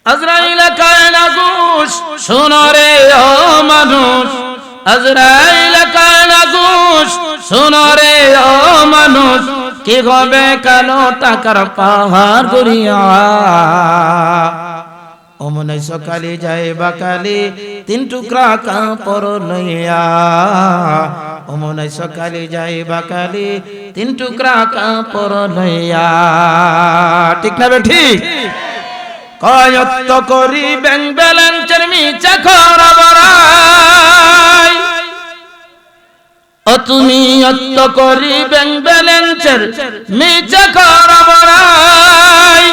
আজরাইল কায় না ঘুষ, শোনো রে ও মানুষ, আজরাইল কায় না ঘুষ, শোনো রে ও মানুষ, কি হবে কালো টাকার পাহাড় গড়িয়া। অমনে সকালে যায় বাকালে তিন টুকরা কাপড় লইয়া, অমনে সকালে যায় বাকালে তিন টুকরা কাপড় লইয়া। ঠিক না ঠিক? কয়ত্ত করি ব্যাংক ব্যালেন্সের মিছা খবরাই, ও তুমি অত্ত করি ব্যাংক ব্যালেন্সের মিছা খবরাই।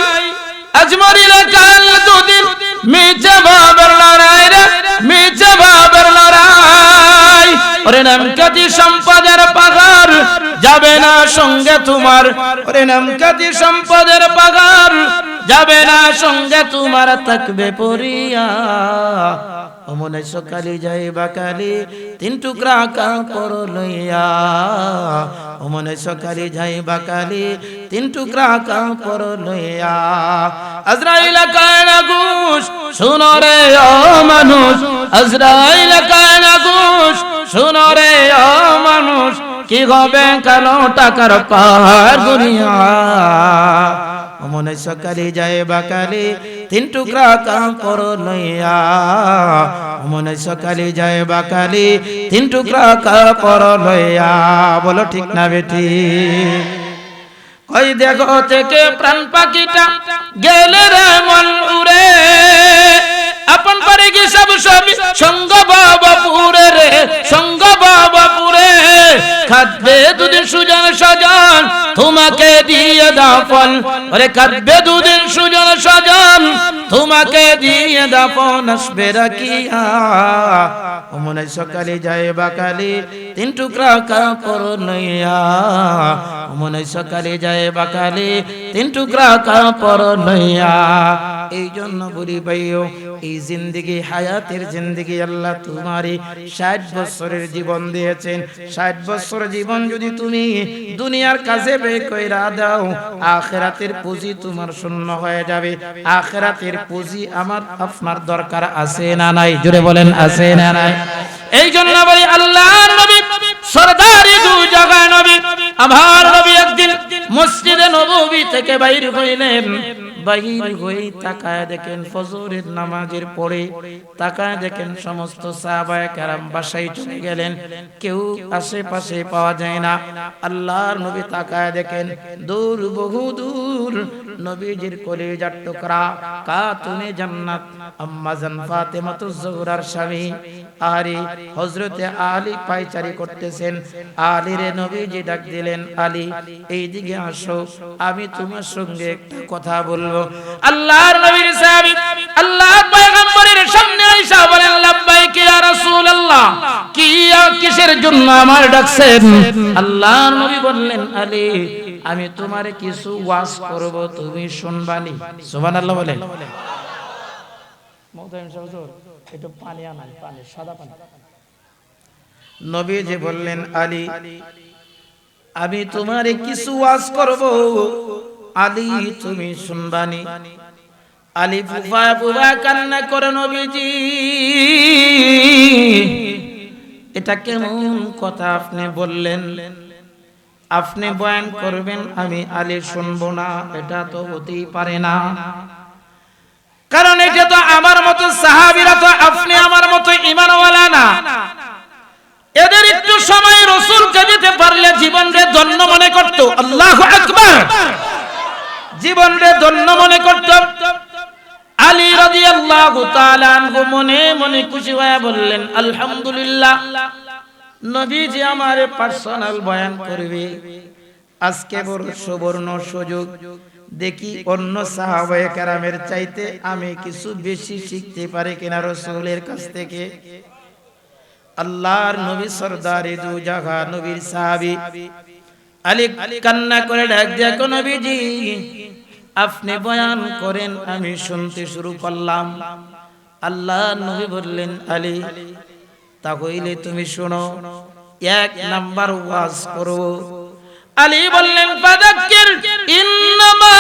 আজ মরিলে কাল দুদিন মিছে ভাবের লড়াই রে, মিছে ভাবের লড়াই। ওরে নামকাতি সম্পদের পাহাড় যাবে না সঙ্গে তোমার, ওরে নামকাতি সম্পদের পাহাড় যাবে না সঙ্গে তোমার, থাকবে পরিয়া। অমনে সকালে যাই বাকালে তিন টুকরা কাপড় লইয়া, অমনে সকালে যাই বাকালে তিন টুকরা কাপড় লইয়া। আজরাইল কায় না ঘুষ, শোনো রে ও মানুষ, আজরাইল কায় না ঘুষ, শোনো রে ও মানুষ, কি হবে কালো টাকার পাহাড় গড়িয়া। অমনে সকালে যায় বাকালে তিন টুকরা কাপড় লইয়া, অমনে সকালে যায় বাকালে তিন টুকরা কাপড় লইয়া। বলো ঠিক না বেটি? ওই দেখো থেকে প্রাণ পাখিটা গেলে রে মন উড়ে, আপন পারে কি সব সব সঙ্গ বাবা পুরে রে, সঙ্গ বাবা পুরে। খাদ্যে দুদিন সুজন সজন তোমাকে দিয়ে দাফন, ওরে খাদ্যে দুদিন সুজন সজন তোমাকে দিয়ে দাফন, আসবে রাখিয়া। অমনে সকালে যায় বাকালে তিন টুকরা কাপড় লইয়া, অমনে সকালে যায় বাকালে তিন টুকরা কাপড় লইয়া। এই জন্য বলি ভাইও, এই জিন্দেগি হায়াতের জিন্দেগি আল্লাহ তোমারে 60 বছরের জীবন দিয়েছেন। 60 বছর জীবন যদি তুমি দুনিয়ার কাজে ব্যয় কইরা দাও, আখিরাতের পুঁজি তোমার শূন্য হয়ে যাবে। আখিরাতের পুঁজি আমার আপনার দরকার আছে না নাই? জোরে বলেন আছে না নাই? এই জন্য বলি আল্লাহর নবী সরদারি দু জায়গায় নবী, আমার নবী একদিন মসজিদে নববী থেকে বাইর হইলেন। বাহির হয়ে তাকায় দেখেন ফজরের নামাজের পরে, তাকায় দেখেন সমস্ত সাহাবায়ে কেরাম বাসায় চলে গেলেন, কেউ আশেপাশে পাওয়া যায় না। আল্লাহর নবী তাকায় দেখেন দূর, বহু দূর নবীজির কলিজার টুকরা খাতুনে জান্নাত আম্মা জান ফাতেমাতুজ জোহরার স্বামী আলী হযরতে আলী পায়চারি করতেছেন। আলী রে নবীজি ডাক দিলেন, আলী এইদিকে আসো, আমি তোমার সঙ্গে একটা কথা বলবো। আল্লাহর নবীর সাহাবী আল্লাহর পয়গম্বরের সামনে আয়েশা বলেন, লাব্বাইক ইয়া রাসূলুল্লাহ, কি কিসের জন্য আমার ডাকছেন? আল্লাহর নবী বললেন, আলী আমি তোমারে কিছু ওয়াজ করব, তুমি শুনবানি। সুবহানাল্লাহ বলেন। মুহতারাম হুজুর একটু পানি আনান, পানি সাদা পানি। নবীজি বললেন, আলী আমি তোমারে কিছু ওয়াজ করব, আলী তুমি শুনবানি। আলী ফুফা ফুফা কান্না করে, নবীজি এটা কেমন কথা আপনি বললেন? আপনি বয়ান করবেন, আমি আলী শুনবো না, এটা তো হতেই পারে না। কারণ এটা তো আমার মতো সাহাবীরা তো আপনি আমার মতো ঈমানওয়ালা না। এদের একটু সময় রাসূলকে দিতে পারলে জীবনকে ধন্য মনে করত। আল্লাহু আকবার। জীবনকে ধন্য মনে করত। আলী রাদিয়াল্লাহু তাআলা আনহু মনে মনে খুশি হয়ে বললেন, আলহামদুলিল্লাহ, নবীজি আমারে পার্সোনাল বয়ান করবে। আজকে বড় সুবর্ণ সুযোগ, দেখি অন্য সাহাবায়ে কেরামের চাইতে আমি কিছু বেশি শিখতে পারি কিনা রাসূলের কাছ থেকে। আল্লাহর নবী সরদারে দু জাগা নবীর সাহাবী আলী কান্না করে ডাক দিয়ে, নবীজি আপনি বয়ান করেন, আমি শুনতে শুরু করলাম। আল্লাহর নবী বললেন, আলী তাহলে তুমি শোনো, এক নাম্বার ওয়াজ করো। আলী বললেন, ফাযাক্কির ইন্নামা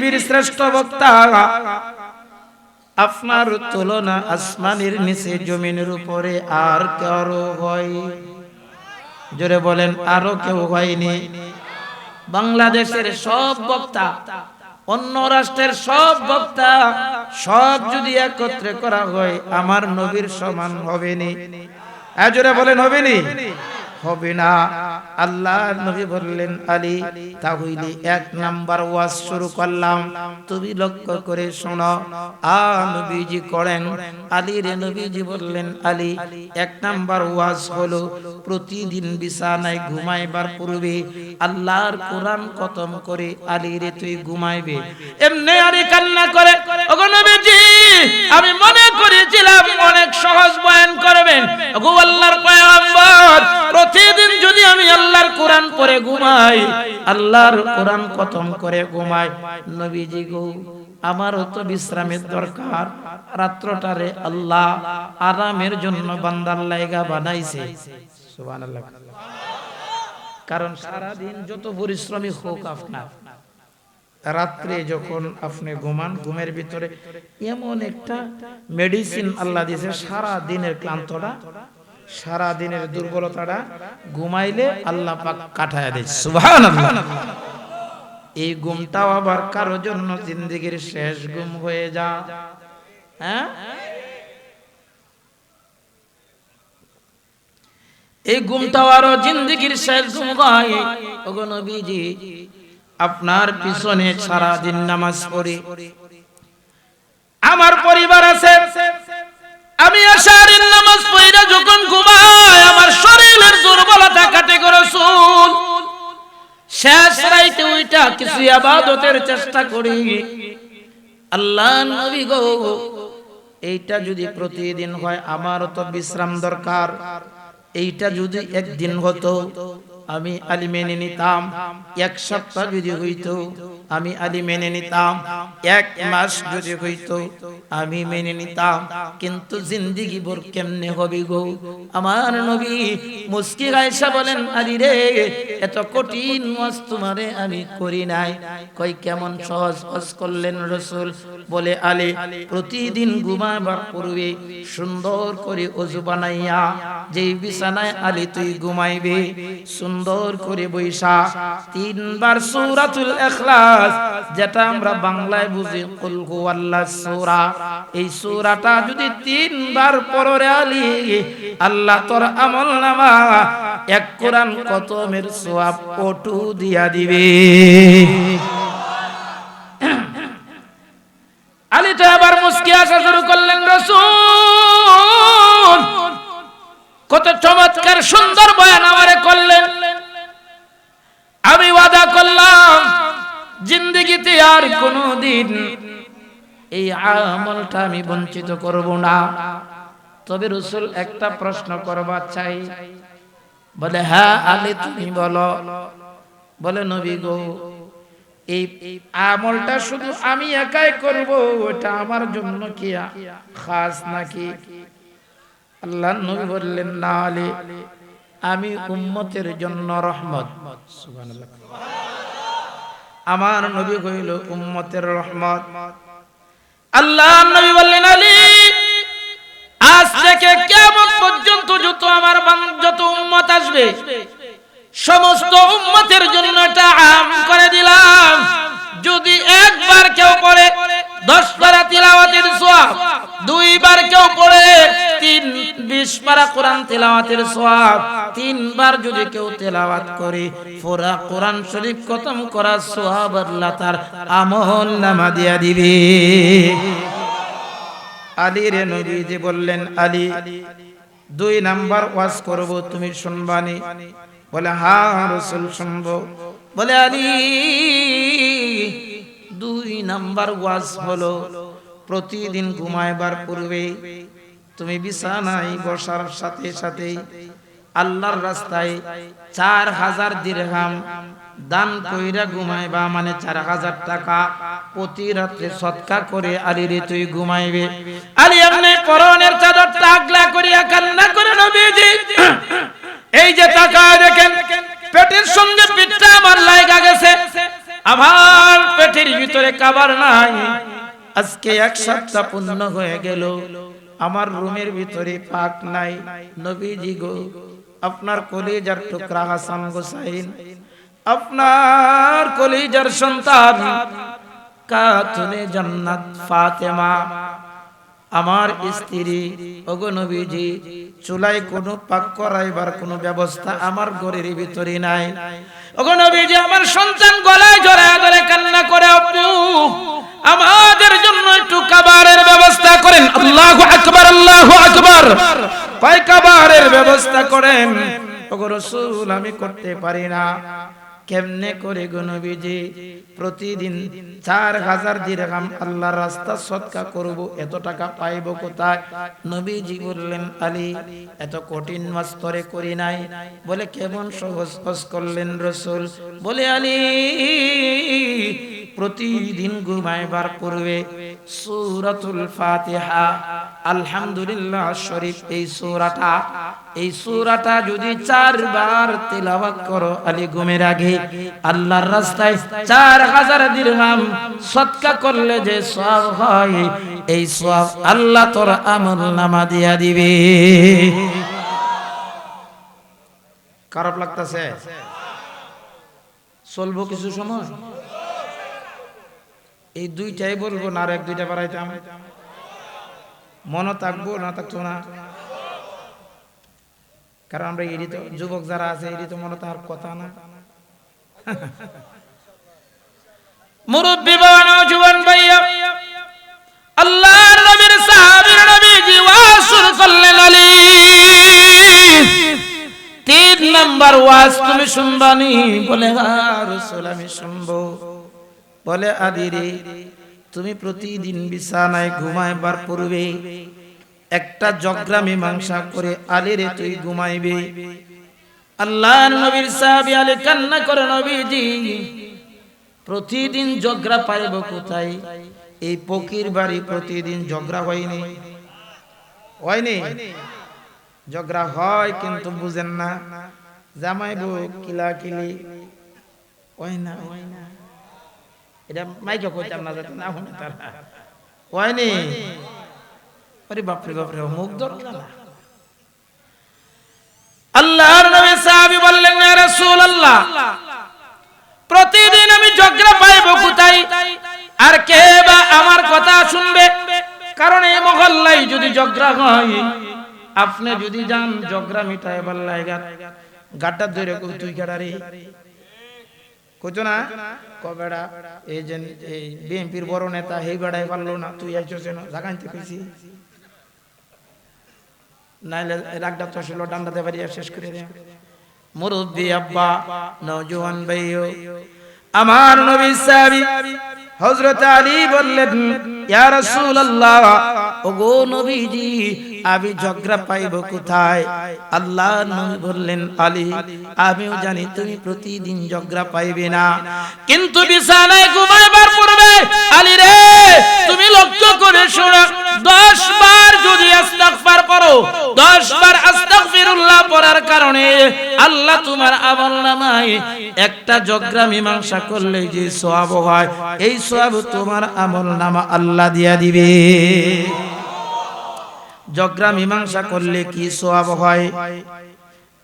পৃথিবীর শ্রেষ্ঠ বক্তা, আপনার তুলনা আসমানের নিচে জমিনের উপরে আর কারো হয়? জোরে বলেন, আরো কেউ হয়নি? বাংলাদেশের সব বক্তা, অন্য রাষ্ট্রের সব বক্তা, সব যদি একত্রে করা হয় আমার নবীর সমান হবে নি? জোরে বলেন, হবে নি? হবে না। আল্লাহ নবী বললেন, আলী তাহলে এক নাম্বার ওয়াজ শুরু করলাম, তুমি লক্ষ্য করে শোনো। নবীজি করেন। আলী রে নবীজি বললেন, আলী এক নাম্বার ওয়াজ হলো প্রতিদিন বিছানায় ঘুমাইবার পূর্বে আল্লাহর কোরআন খতম করে আলী রে তুই ঘুমাইবে। এমনি আলী কান্না করে, ওগো নবীজি আমি মনে করেছিলাম অনেক সহজ বয়ান করবেন, ওগো আল্লাহর পয়গম্বর প্রতিদিন যদি আমি আল্লাহর কোরআন পড়ে ঘুমাই, আল্লাহর কোরআন খতম করে ঘুমাই, নবীজি গো আমারও তো বিশ্রামের দরকার। রাত্রটারে আল্লাহ আরামের জন্য বান্দার লাইগা বানাইছে, সুবহানাল্লাহ। কারণ সারা দিন যত পরিশ্রমী হোক আপনার, রাত্রে যখন আপনি ঘুমান, ঘুমের ভিতরে এমন একটা মেডিসিন আল্লাহ দিয়েছে, সারা দিনের ক্লান্তটা, সারা দিনের দুর্বলতাটা ঘুমাইলে আল্লাহ পাক কাটায় দেয়, সুবহানাল্লাহ। এই ঘুমটাও আবার কারোর জন্য জিন্দেগির শেষ ঘুম হয়ে যা। হ্যাঁ, এই ঘুমটাও আরো জিন্দেগির শেষ ঘুম হয়। ওগো নবীজি আপনার পিছনে সারা দিন নামাজ পড়ি, আমার পরিবার আছে, আমি আশারের নামাজ পড়া যখন ঘুমাই আমার শরীরের দুর্বলতা কাটে গো রাসূল। শেষ রাতে ওইটা কিছু ইবাদতের চেষ্টা করি। আল্লাহ নবী গো এইটা যদি প্রতিদিন হয় আমারও তো বিশ্রাম দরকার। এইটা যদি একদিন হতো আমি আলী মেনে নিতাম, এক সপ্তাহ যদি হইতো আমি আলী মেনে নিতাম, এক মাস যদি হইতো আমি মেনে নিতাম, কিন্তু জিন্দেগি ভর কেমনে হবে গো? আমার নবী মুস্কি আয়েশা বলেন, আলী রে এত কঠিন ওয়াজ তোমারে আমি করি নাই। কই কেমন সহজ ওয়াজ করলেন রাসূল? বলে আলী প্রতিদিন ঘুমাবার পূর্বে সুন্দর করে ওযু বানাইয়া যেই বিছানায় আলী তুই ঘুমাইবে সুন্দর করে বৈশা তিনবার সূরাতুল ইখলাস, যেটা আমরা বাংলায় বুঝি কুল হুয়াল্লাহ সূরা, এই সূরাটা যদি তিনবার পড়রে আলী আল্লাহ তোর আমলনামা এক কোরআন খতমের সওয়াব অটু দিয়া দিবে। আলী তো আবার মুস্কি আসা শুরু করলেন, রাসূল কত চমৎকার সুন্দর বয়ান আমারে করলেন, আমি ওয়াদা করলাম জিন্দেগিতে আর কোনোদিন এই আমলটা আমি বঞ্চিত করব না। তবে রাসূল একটা প্রশ্ন করবা চাই। বলে হ্যাঁ আলী তুমি বলো। বলে নবী গো এই আমলটা শুধু আমি একাই করব, এটা আমার জন্য কি খাস নাকি? আল্লাহর নবী বললেন না আলী আমি উম্মতের জন্য রহমত, সুবহানাল্লাহ। আমার নবী হইল উম্মতের রহমত। আল্লাহর নবী বললেন আলী আজ থেকে কিয়ামত পর্যন্ত যত উম্মত আসবে সমস্ত উম্মতের জন্য এটা আম করে দিলাম। যদি একবার কেউ পড়ে 10 পারা তিলাওয়াতের সওয়াব, দুইবার কেউ পড়ে 20 পারা কোরআন তিলাওয়াতের সওয়াব, তিনবার যদি কেউ তেলাওয়াত করে পুরা কোরআন শরীফ খতম করার সওয়াব আল্লাহ তার আমলনামা দিয়া দিবে। আলী রে নবীজি বললেন আলী 2 নাম্বার ওয়াজ করব, তুমি শুনবানি? বলে হ্যাঁ রাসূল শুনবো। বলে আলী 2 নাম্বার ওয়াজ হলো প্রতিদিন ঘুমাইবার পূর্বে তুমি বিছানায় বসার সাথে সাথে আল্লাহর রাস্তায় 4000 দিরহাম দান কইরা ঘুমাইবা, মানে 4000 টাকা প্রতি রাতে সদকা করে আলী রে তুই ঘুমাইবে। আলী এমনি পরনের চাদরটা আগলা করিয়া কান্না করে নবীজি এই যে টাকা দেখেন পেটের সঙ্গে পিঠটা আমার লাগা গেছে, আমার পেটের ভিতর ভিতরে খাবার নাই। আজকে এক সপ্তাহ পূর্ণ হয়ে গেল, আমার রুমের ভিতরে পাক নাই। নবীজি গো, আপনার কলিজার টুকরা হাসান হোসেন, আপনার কলিজার সন্তান খাতুনে জান্নাত ফাতেমা, আমার স্ত্রী, ওগো নবীজি, চুলায় কোনো পাক করাইবার কোনো ব্যবস্থা আমার ঘরের ভিতরে নাই। ওগো নবীজি, আমার সন্তান গলায় জড়ায় ধরে কান্না করে, আপু আমাদের জন্য একটু খাবারের ব্যবস্থা করেন। আল্লাহু আকবার, আল্লাহু আকবার। কয় খাবারের ব্যবস্থা করেন? ওগো রাসূল, আমি করতে পারি না। কেমনে করে গো নবীজি? প্রতিদিন 4000 দিরহাম আল্লাহর রাস্তা সদকা করব, এত টাকা পাইব কোথায়? নবীজি বললেন, আলী এত কঠিন মাস্তরে করি নাই। বলে কেমন সহজ সহজ করলেন রাসূল? বলে আলী, প্রতিদিন ঘুমাইবার পূর্বে সূরাতুল ফাতিহা, আলহামদুলিল্লাহ শরীফ, এই সূরাটা যদি 4 বার তিলাওয়াত করো আলী ঘুমের আগে, আল্লাহর রাস্তায় 4000 দিরহাম সদকা করলে যে সওয়াব হয়, এই সওয়াব আল্লাহ তোর আমলনামা দিয়া দিবে। খারাপ লাগতেছে? চলবো কিছু সময়? এই দুইটাই বলবো না আর এক দুইটা বাড়াইতাম? মনে থাকবো না থাকতো না? কারণ আমরা এডি তো যুবক যারা আছে, এডি তো মনে তার কথা না। মুরব্বি বাবা, জুয়ান ভাইয়া, আল্লাহর নবীর সাহাবীর নবীজি ওয়াজ করলেন, আলী 3 নাম্বার ওয়াজ তুমি শুনবানি? বলে হ্যাঁ রাসূল, আমি শুনবো। বলে আলী রে, তুমি প্রতিদিন বিছানায় ঘুমাইবার পূর্বে একটা জগরা মীমাংসা করে আলী রে তুই ঘুমাইবে। আল্লাহর নবীর সাহাবী আলী কান্না করে, নবীজি প্রতিদিন জগরা পাইব কোথায়? এই ফকির বাড়ি প্রতিদিন জগরা হয়নি, হয়নি? জগরা হয় কিন্তু বুঝেন না, জামাইব কিলা কিলি হয় না, হয় না। এটা মাইকে কইতাম না, যাতে না শুনে তারা, হয়নি? আরে বাপরে বাপরে, মুখ ধরলা না। আল্লাহর নবী সাহাবী বললেন, ইয়া রাসূলুল্লাহ, প্রতিদিন আমি ঝগড়া পাইব কোথায়? আর কে বা আমার কথা শুনবে? কারণ এই মহল্লায় যদি ঝগড়া হয়, আপনি যদি যান ঝগড়া মিটাইবার লাগা, গাড্ডা ধরে কই তুই কেডারে কইতো না, কবেড়া এই যে এই বিএনপির বড় নেতা, হেই বেড়াই পারলো না, তুই আইছস না, জাগাইতে কইছি, নাইলে রাগডা তো ছিল ডান্ডাতে বাড়িয়ে শেষ করে দে। মুরব্বি আব্বা, নওজোয়ান ভাইও, আমার নবী সাহাবী হযরত আলী বললেন, ইয়া রাসূলুল্লাহ, ওগো নবীজি, আমি ঝগড়া পাইব কোথায়? আল্লাহর নবী বললেন, আলী আমিও জানি তুমি প্রতিদিন ঝগড়া পাইবে না, কিন্তু বিছানায় ঘুমাইবার পূর্বে আলী রে তুমি লক্ষ্য করে শোনো, 10 বার যদি ইস্তিগফার করো, 10 বার আস্তাগফিরুল্লাহ পড়ার কারণে আল্লাহ তোমার আমলনামায় একটা ঝগড়া মীমাংসা করলে যে সওয়াব হয়, এই সওয়াব তোমার আমলনামা আল্লাহ দিয়া দিবে। ঝগড়া মীমাংসা করলে কি সওয়াব হয়?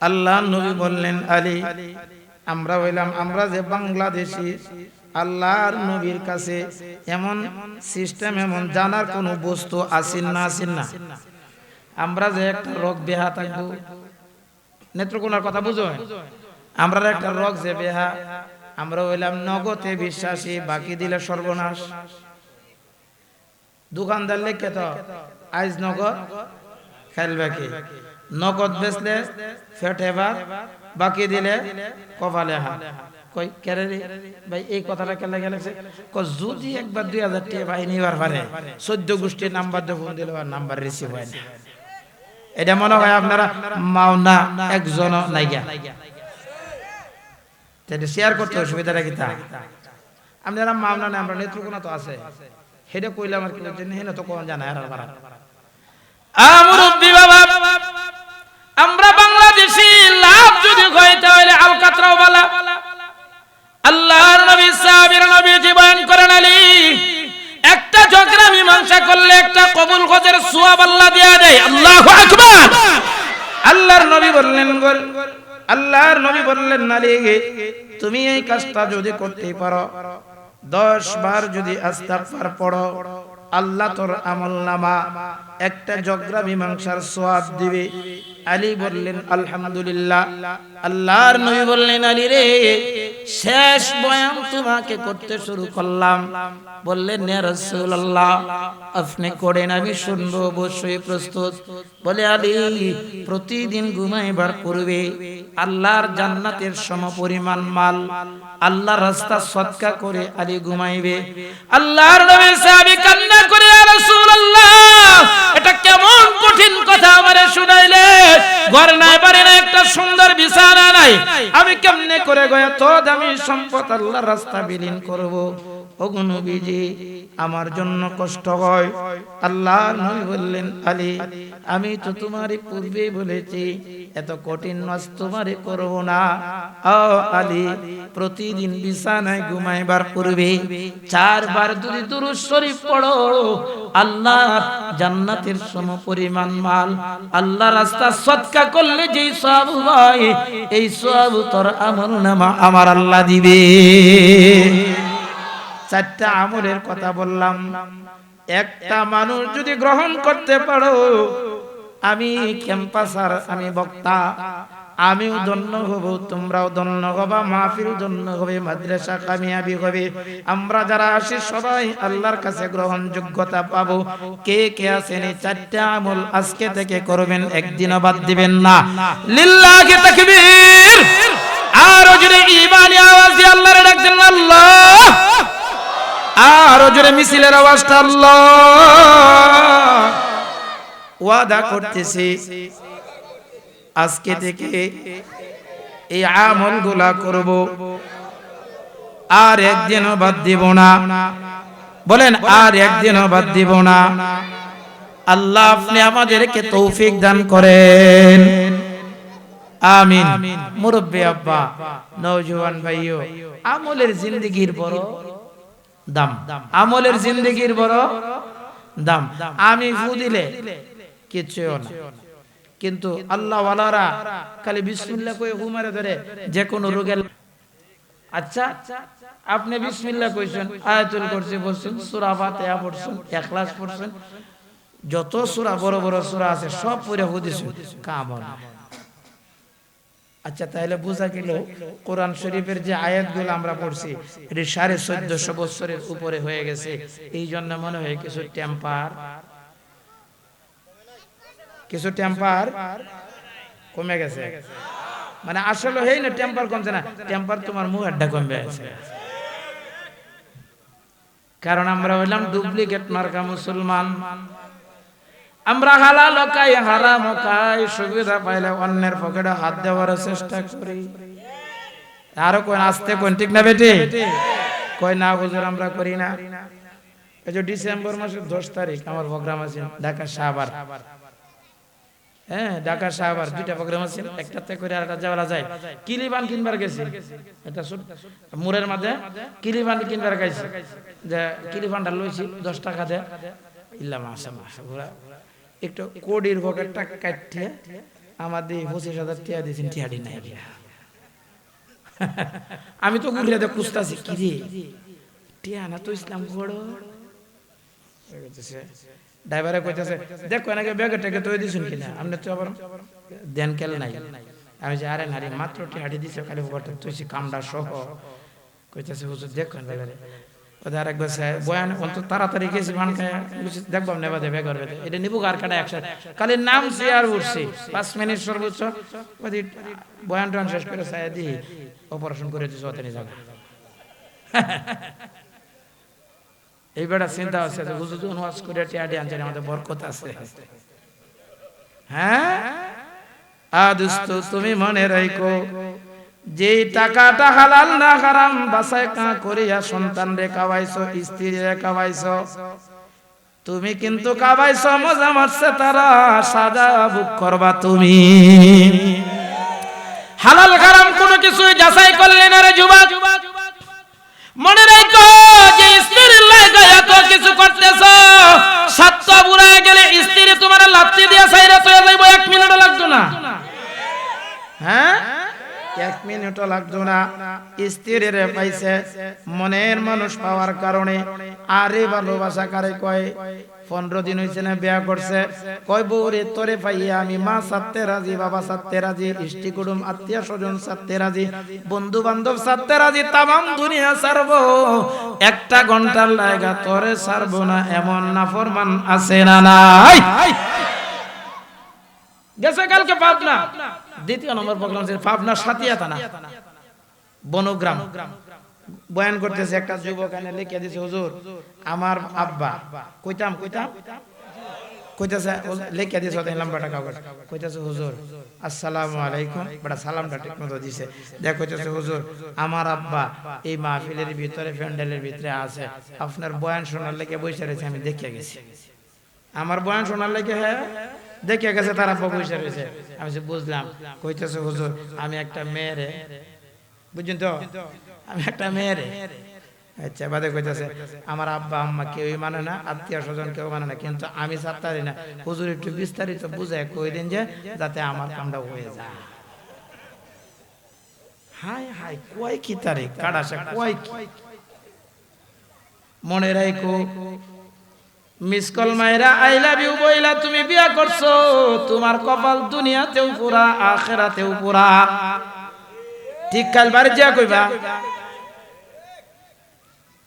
আল্লাহর নবী বললেন, আলী আমরা হইলাম, আমরা যে বাংলাদেশী, আল্লাহর নবীর কাছে এমন সিস্টেম, এমন জানার কোন বস্তু আসেন না, আসেন না। আমরা যে একটা রোগ বেহা থাকবো, নেত্রকোনার কথা বুঝো, আমরা একটা রোগ যে বেহা, আমরা হইলাম নগদে বিশ্বাসী, বাকি দিলে সর্বনাশ। দোকানদার লেখে তো আইজ নগদ খেলবে কি, নগদ বেচলে ফেটেবার, বাকি দিলে কপালে হাত। কই কেরে ভাই এই কথাটা কেলে গেলেছে? যদি একবার 2000 টাকা ভাই নিবার পারে, 14 গোষ্ঠীর নাম্বার দিয়ে ফোন দিলে আর নাম্বার রিসিভ হয় না। এটা মনে হয় আপনারা মাওনা একজন নাইগা, এটা শেয়ার করতে অসুবিধাটা কি? তা আপনারা মাওনা না, আমরা নেত্রকোনা তো আছে, হেডে কইলাম আর কি জন্য, হেন তো কোন জানা আর পারা। মুরব্বি বাবা, আমরা বাংলাদেশি লাভ যদি হইতে হইলে আলকাতরাও বলা। আল্লাহর নবী সাহাবীর নবী জীবন করেন, আলী সওয়াব আল্লাহ দেয়া দেয়। আল্লাহু আকবার। আল্লাহর নবী বললেন আলী, তুমি এই কাজটা যদি করতে পারো, 10 বার যদি আস্তাগফার পড়ো, আল্লাহ তোর আমলনামা একটা জগরা মীমাংসার সওয়াব দিবে। আলী বললেন আলহামদুলিল্লাহ। আল্লাহর নবী বললেন, আলী রে, শেষ বয়ান তোমাকে করতে শুরু করলাম। বললেন, ইয়া রাসূলুল্লাহ, আপনি করেন, আমি শুনবো, অবশ্যই প্রস্তুত। বলে, আলী, প্রতিদিন ঘুমাইবার পূর্বে আল্লাহর জান্নাতের সমপরিমাণ মাল আল্লাহর রাস্তা সদকা করে আলী ঘুমাইবে। আল্লাহর নবী সাহাবী কান্না করে, ইয়া রাসূলুল্লাহ, এটা কেমন কঠিন কথা আমারে শুনাইলে, ঘর নাই, বাড়ি নাই, একটা সুন্দর বিছানা নাই, আমি কেমনে করে গয়া তো দামি সম্পদ আল্লাহর রাস্তা বিলীন করব? ওগো নবীজি, আমার জন্য কষ্ট হয়। আল্লাহর নবী বললেন, আলী, আমি তো তোমারে পূর্বে বলেছি এত কঠিন নাজ তোমারে করব না। ও আলী, প্রতিদিন বিছানায় ঘুমাইবার পূর্বে 4 বার যদি দুরূদ শরীফ পড়ো, আল্লাহ জান্নাতের সমপরিমাণ মাল আল্লাহ রাস্তা সদকা করলে যেই সওয়াব হয়, এই সওয়াব তোর আমলনামা আমার আল্লাহ দিবে। 4টা আমলের কথা বললাম, একটা মানুষ যদি গ্রহণ করতে পারো, আমি ক্যাম্পাসার, আমি বক্তা, আমিও ধন্য হব, তোমরাও ধন্য হবা, মাহফিল ধন্য হবে, মাদ্রাসা কামিয়াবি হবে, আমরা যারা আসি সবাই আল্লাহর কাছে গ্রহণযোগ্যতা পাবো। কে কে আছেন এই 4টা আমল আজকে থেকে করবেন, একদিনও বাদ দিবেন না? লিল্লাহি তাকবীর। আর জোরে ঈমানি আওয়াজ দিয়ে আল্লাহর ডাকছেন, আল্লাহ। আর জোরে মিছিলের আওয়াজটা, আল্লাহ। ওয়াদা করতেছি আজকে থেকে এই আমলগুলা করব, আর একদিনও বাদ দিব না। বলেন, আর একদিনও বাদ দিব না। আল্লাহ আপনি আমাদেরকে তৌফিক দান করেন, আমিন। মুরব্বি আব্বা, নওজোয়ান ভাইও, আমলের জিন্দেগির বড় দাম, আমলের জিন্দেগির বড় দাম। আমি ফু দিলে কিচ্ছুও না, কিন্তু আল্লাহ ওয়ালারা খালি বিসমিল্লাহ কই হুমারে ধরে যে কোনো রোগের। আচ্ছা, আপনি বিসমিল্লাহ কইছেন, আয়াতুল কুরসি পড়ছেন, সূরা ফাতিহা পড়ছেন, ইখলাস পড়ছেন, যত সূরা বড় বড় সূরা আছে সব পড়ে হুদিছেন, কাম হয় না। আচ্ছা, তাহলে বোঝা গেল কোরআন শরীফের যে আয়াতগুলো আমরা পড়ছি এটি 1450 বছরের উপরে হয়ে গেছে। এই জন্য মনে হয় কিছু টেম্পার কমে গেছে। মানে আসলে হেই না, টেম্পার কমছে না, টেম্পার তোমার মুখ আড্ডা কমবে আছে। কারণ আমরা হইলাম ডুপ্লিকেট মার্কা মুসলমান। আমরা হালাল খাই, হারাম খাই, সুবিধা পাইলে অন্যের পকেটে হাত দেওয়ার চেষ্টা করি। আরো কোন আসতে কোন, ঠিক না বেটি? কই না হুজুর, আমরা করি না। এই যে ডিসেম্বর মাসের 10 তারিখ আমার প্রোগ্রাম আছে ঢাকা শাহবাগ। হ্যাঁ, ঢাকা শাহবাগ 2টা প্রোগ্রাম আছে, একটাতে করে আরেকটা যাওয়া যায়। কিলিবান কিনবার গেছি, এটা মুরের মাঝে কিলিবান কিনবার গেছি, যে কিলিবানটা লইছি 10 টাকা দে ইল্লাম আসা ঘোরা একটু কোডির পকেটটা কাটতে আমাদের 25,000 টাকা দিয়েছেন, টিয়াডি নাই। আমি তো ঘুরে দে খুঁজতাছি, কি রে টিয়া না তো ইসলাম ঘোড়ো। ড্রাইভারে কইতেছে, দেখো নাকি ব্যাগে টেকে তো দিয়েছেন কিনা, আপনি তো আবার দেন কেল নাই। আমি যে আরে নারী মাত্র টিয়াডি দিছে, খালি পকেটে তুইছি কামড়া সহ। কইতেছে, হুজুর দেখো ড্রাইভারে, ওদের আরেকবার বয়ান অন্তত তাড়াতাড়ি গেছি, মান খায় দেখবাম নেবা দেবে করবে, এটা নিবো আর কাটা একসাথে খালি নাম আর উঠছি 5 মিনিট সর্বোচ্চ। ওই বয়ান টান শেষ করে চাই দিই, অপারেশন করে দিচ্ছে ওতে নিয়ে যাবে। এই বেটা চিন্তা হচ্ছে যে হুজুর ওয়াজ করে টিয়াডি আনছেন, আমাদের বরকত আছে। হ্যাঁ, দোস্ত তুমি মনে রাখো, যে টাকাটা হালাল না হারাম বাছাই করিয়া সন্তান রে খাওয়াইছো, স্ত্রী রে খাওয়াইছো, তুমি কিন্তু খাওয়াইছো মজা মারছে তারা, সাজা ভোগ করবা তুমি। হালাল হারাম কোনো কিছু যাচাই করলে না রে যুবক। মনে রাখো, যে স্ত্রীর লাগা এত কিছু করতেছো, স্বার্থ বুড়া গেলে স্ত্রী তোমার লাথি দিয়া ছাইরা চলে যাইবো, 1 মিনিটও লাগতো না। হ্যাঁ, 1 মিনিটও লাগতো না। স্ত্রীর পাইছে মনের মানুষ পাওয়ার কারণে। আরে ভালোবাসা কারে কয়? 15 দিন হইছে না বিয়া করছে, কয় বউরে তোরে পাইয়া আমি মা সাথে রাজি, বাবা সাথে রাজি, ইষ্টি কুটুম আত্মীয় স্বজন সাথে রাজি, বন্ধু বান্ধব সাথে রাজি, তামাম দুনিয়া ছাড়বো, 1টা ঘন্টার লাগা তোরে ছাড়বো না, এমন নাফরমান আছে না নাই? গেছে কালকে পাবনা, 2য় নম্বর প্রোগ্রাম ছিল পাবনা সাতিয়া থানা বনগ্রাম। বয়ান করতেছে একটা যুবক এনে লিখে দিছে, হুজুর আমার আব্বা, কইতাম কইতাছে লিখে দিছে ওই নাম্বারটা কাগজ, কইতাছে হুজুর আসসালামু আলাইকুম, বড় সালামটা ঠিকমতো দিছে, দেখ কইতাছে হুজুর আমার আব্বা এই মাহফিলের ভিতরে প্যান্ডেলের ভিতরে আছে, আপনার বয়ান শোনার লেগে বসে রয়েছে, আমি দেখে গেছি। আমার বয়ান শোনার লেগে হ্যাঁ দেখে গেছে, তারা বসে রয়েছে। আমি বুঝলাম। কইতেছে হুজুর আমি একটা মেয়েরে, বুঝছেন তো, আমি একটা মেয়েরে, আচ্ছা বাদে কইতেছে আমার আব্বা আম্মা কেউই মানে না, আত্মীয় স্বজন কেউ মানে না, কিন্তু আমি ছাড়তারি না, হুজুর একটু বিস্তারিত বুঝায় কই দিন যে যাতে আমার কামটা হয়ে যায়। হাই হাই কয় কি তারিখ কাটাছে, কয় কি মনে রাখো। মিস কল মাইরা আই লাভ ইউ বইলা তুমি বিয়া করছো, তোমার কপাল দুনিয়াতেও পুরা আখিরাতেও পুরা। ঠিক কাল বাড়ি যা কইবা,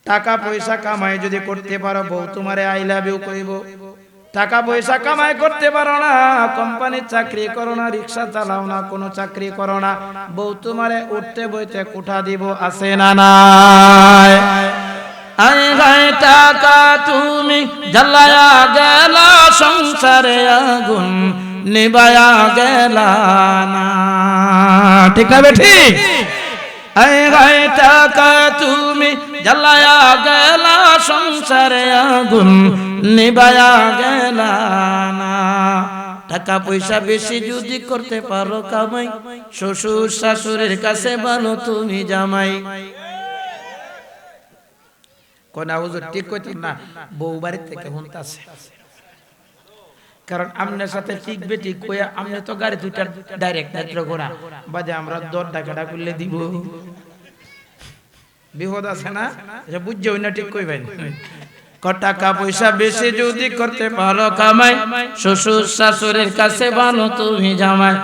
টাকা পয়সা কামাই যদি করতে পারো বউ তোমারে আই লাভ ইউ কইব। টাকা পয়সা কামাই করতে পারো না, কোম্পানির চাকরি করো না, রিকশা চালাও না, কোনো চাকরি করো না, বউ তোমারে উঠতে বইতে কুঠা দিব, আছে না নাই? আই গায় টাকা তুমি জ্বালায়া গেলা, সংসারে আগুন নিবায়া গেলা না। ঠিক না বেঠি? আই গায় টাকা তুমি জ্বালায়া গেলা, সংসারে আগুন নিবায়া গেলা না। টাকা পয়সা বেশি যদি করতে পারো কামাই, শ্বশুর শাশুড়ির কাছে ভালো তুমি জামাই। কোন হুজুর ঠিক কইতেন না, বউ বাড়ি থেকে হুনতাছে, কারণ আমনের সাথে ঠিক বেটি কইয়া আমনে তো গাড়ি দুইটা ডাইরেক্ট নেত্র ঘোড়া বাজে, আমরা দর ডাকাটা করলে দিব, বিপদ আছে না? বুঝছে না, ঠিক কইবেন। টাকা পয়সা বেশি যদি করতে পারো কামাই, শ্বশুর শাশুড়ির কাছে ভালো তুমি জামাই।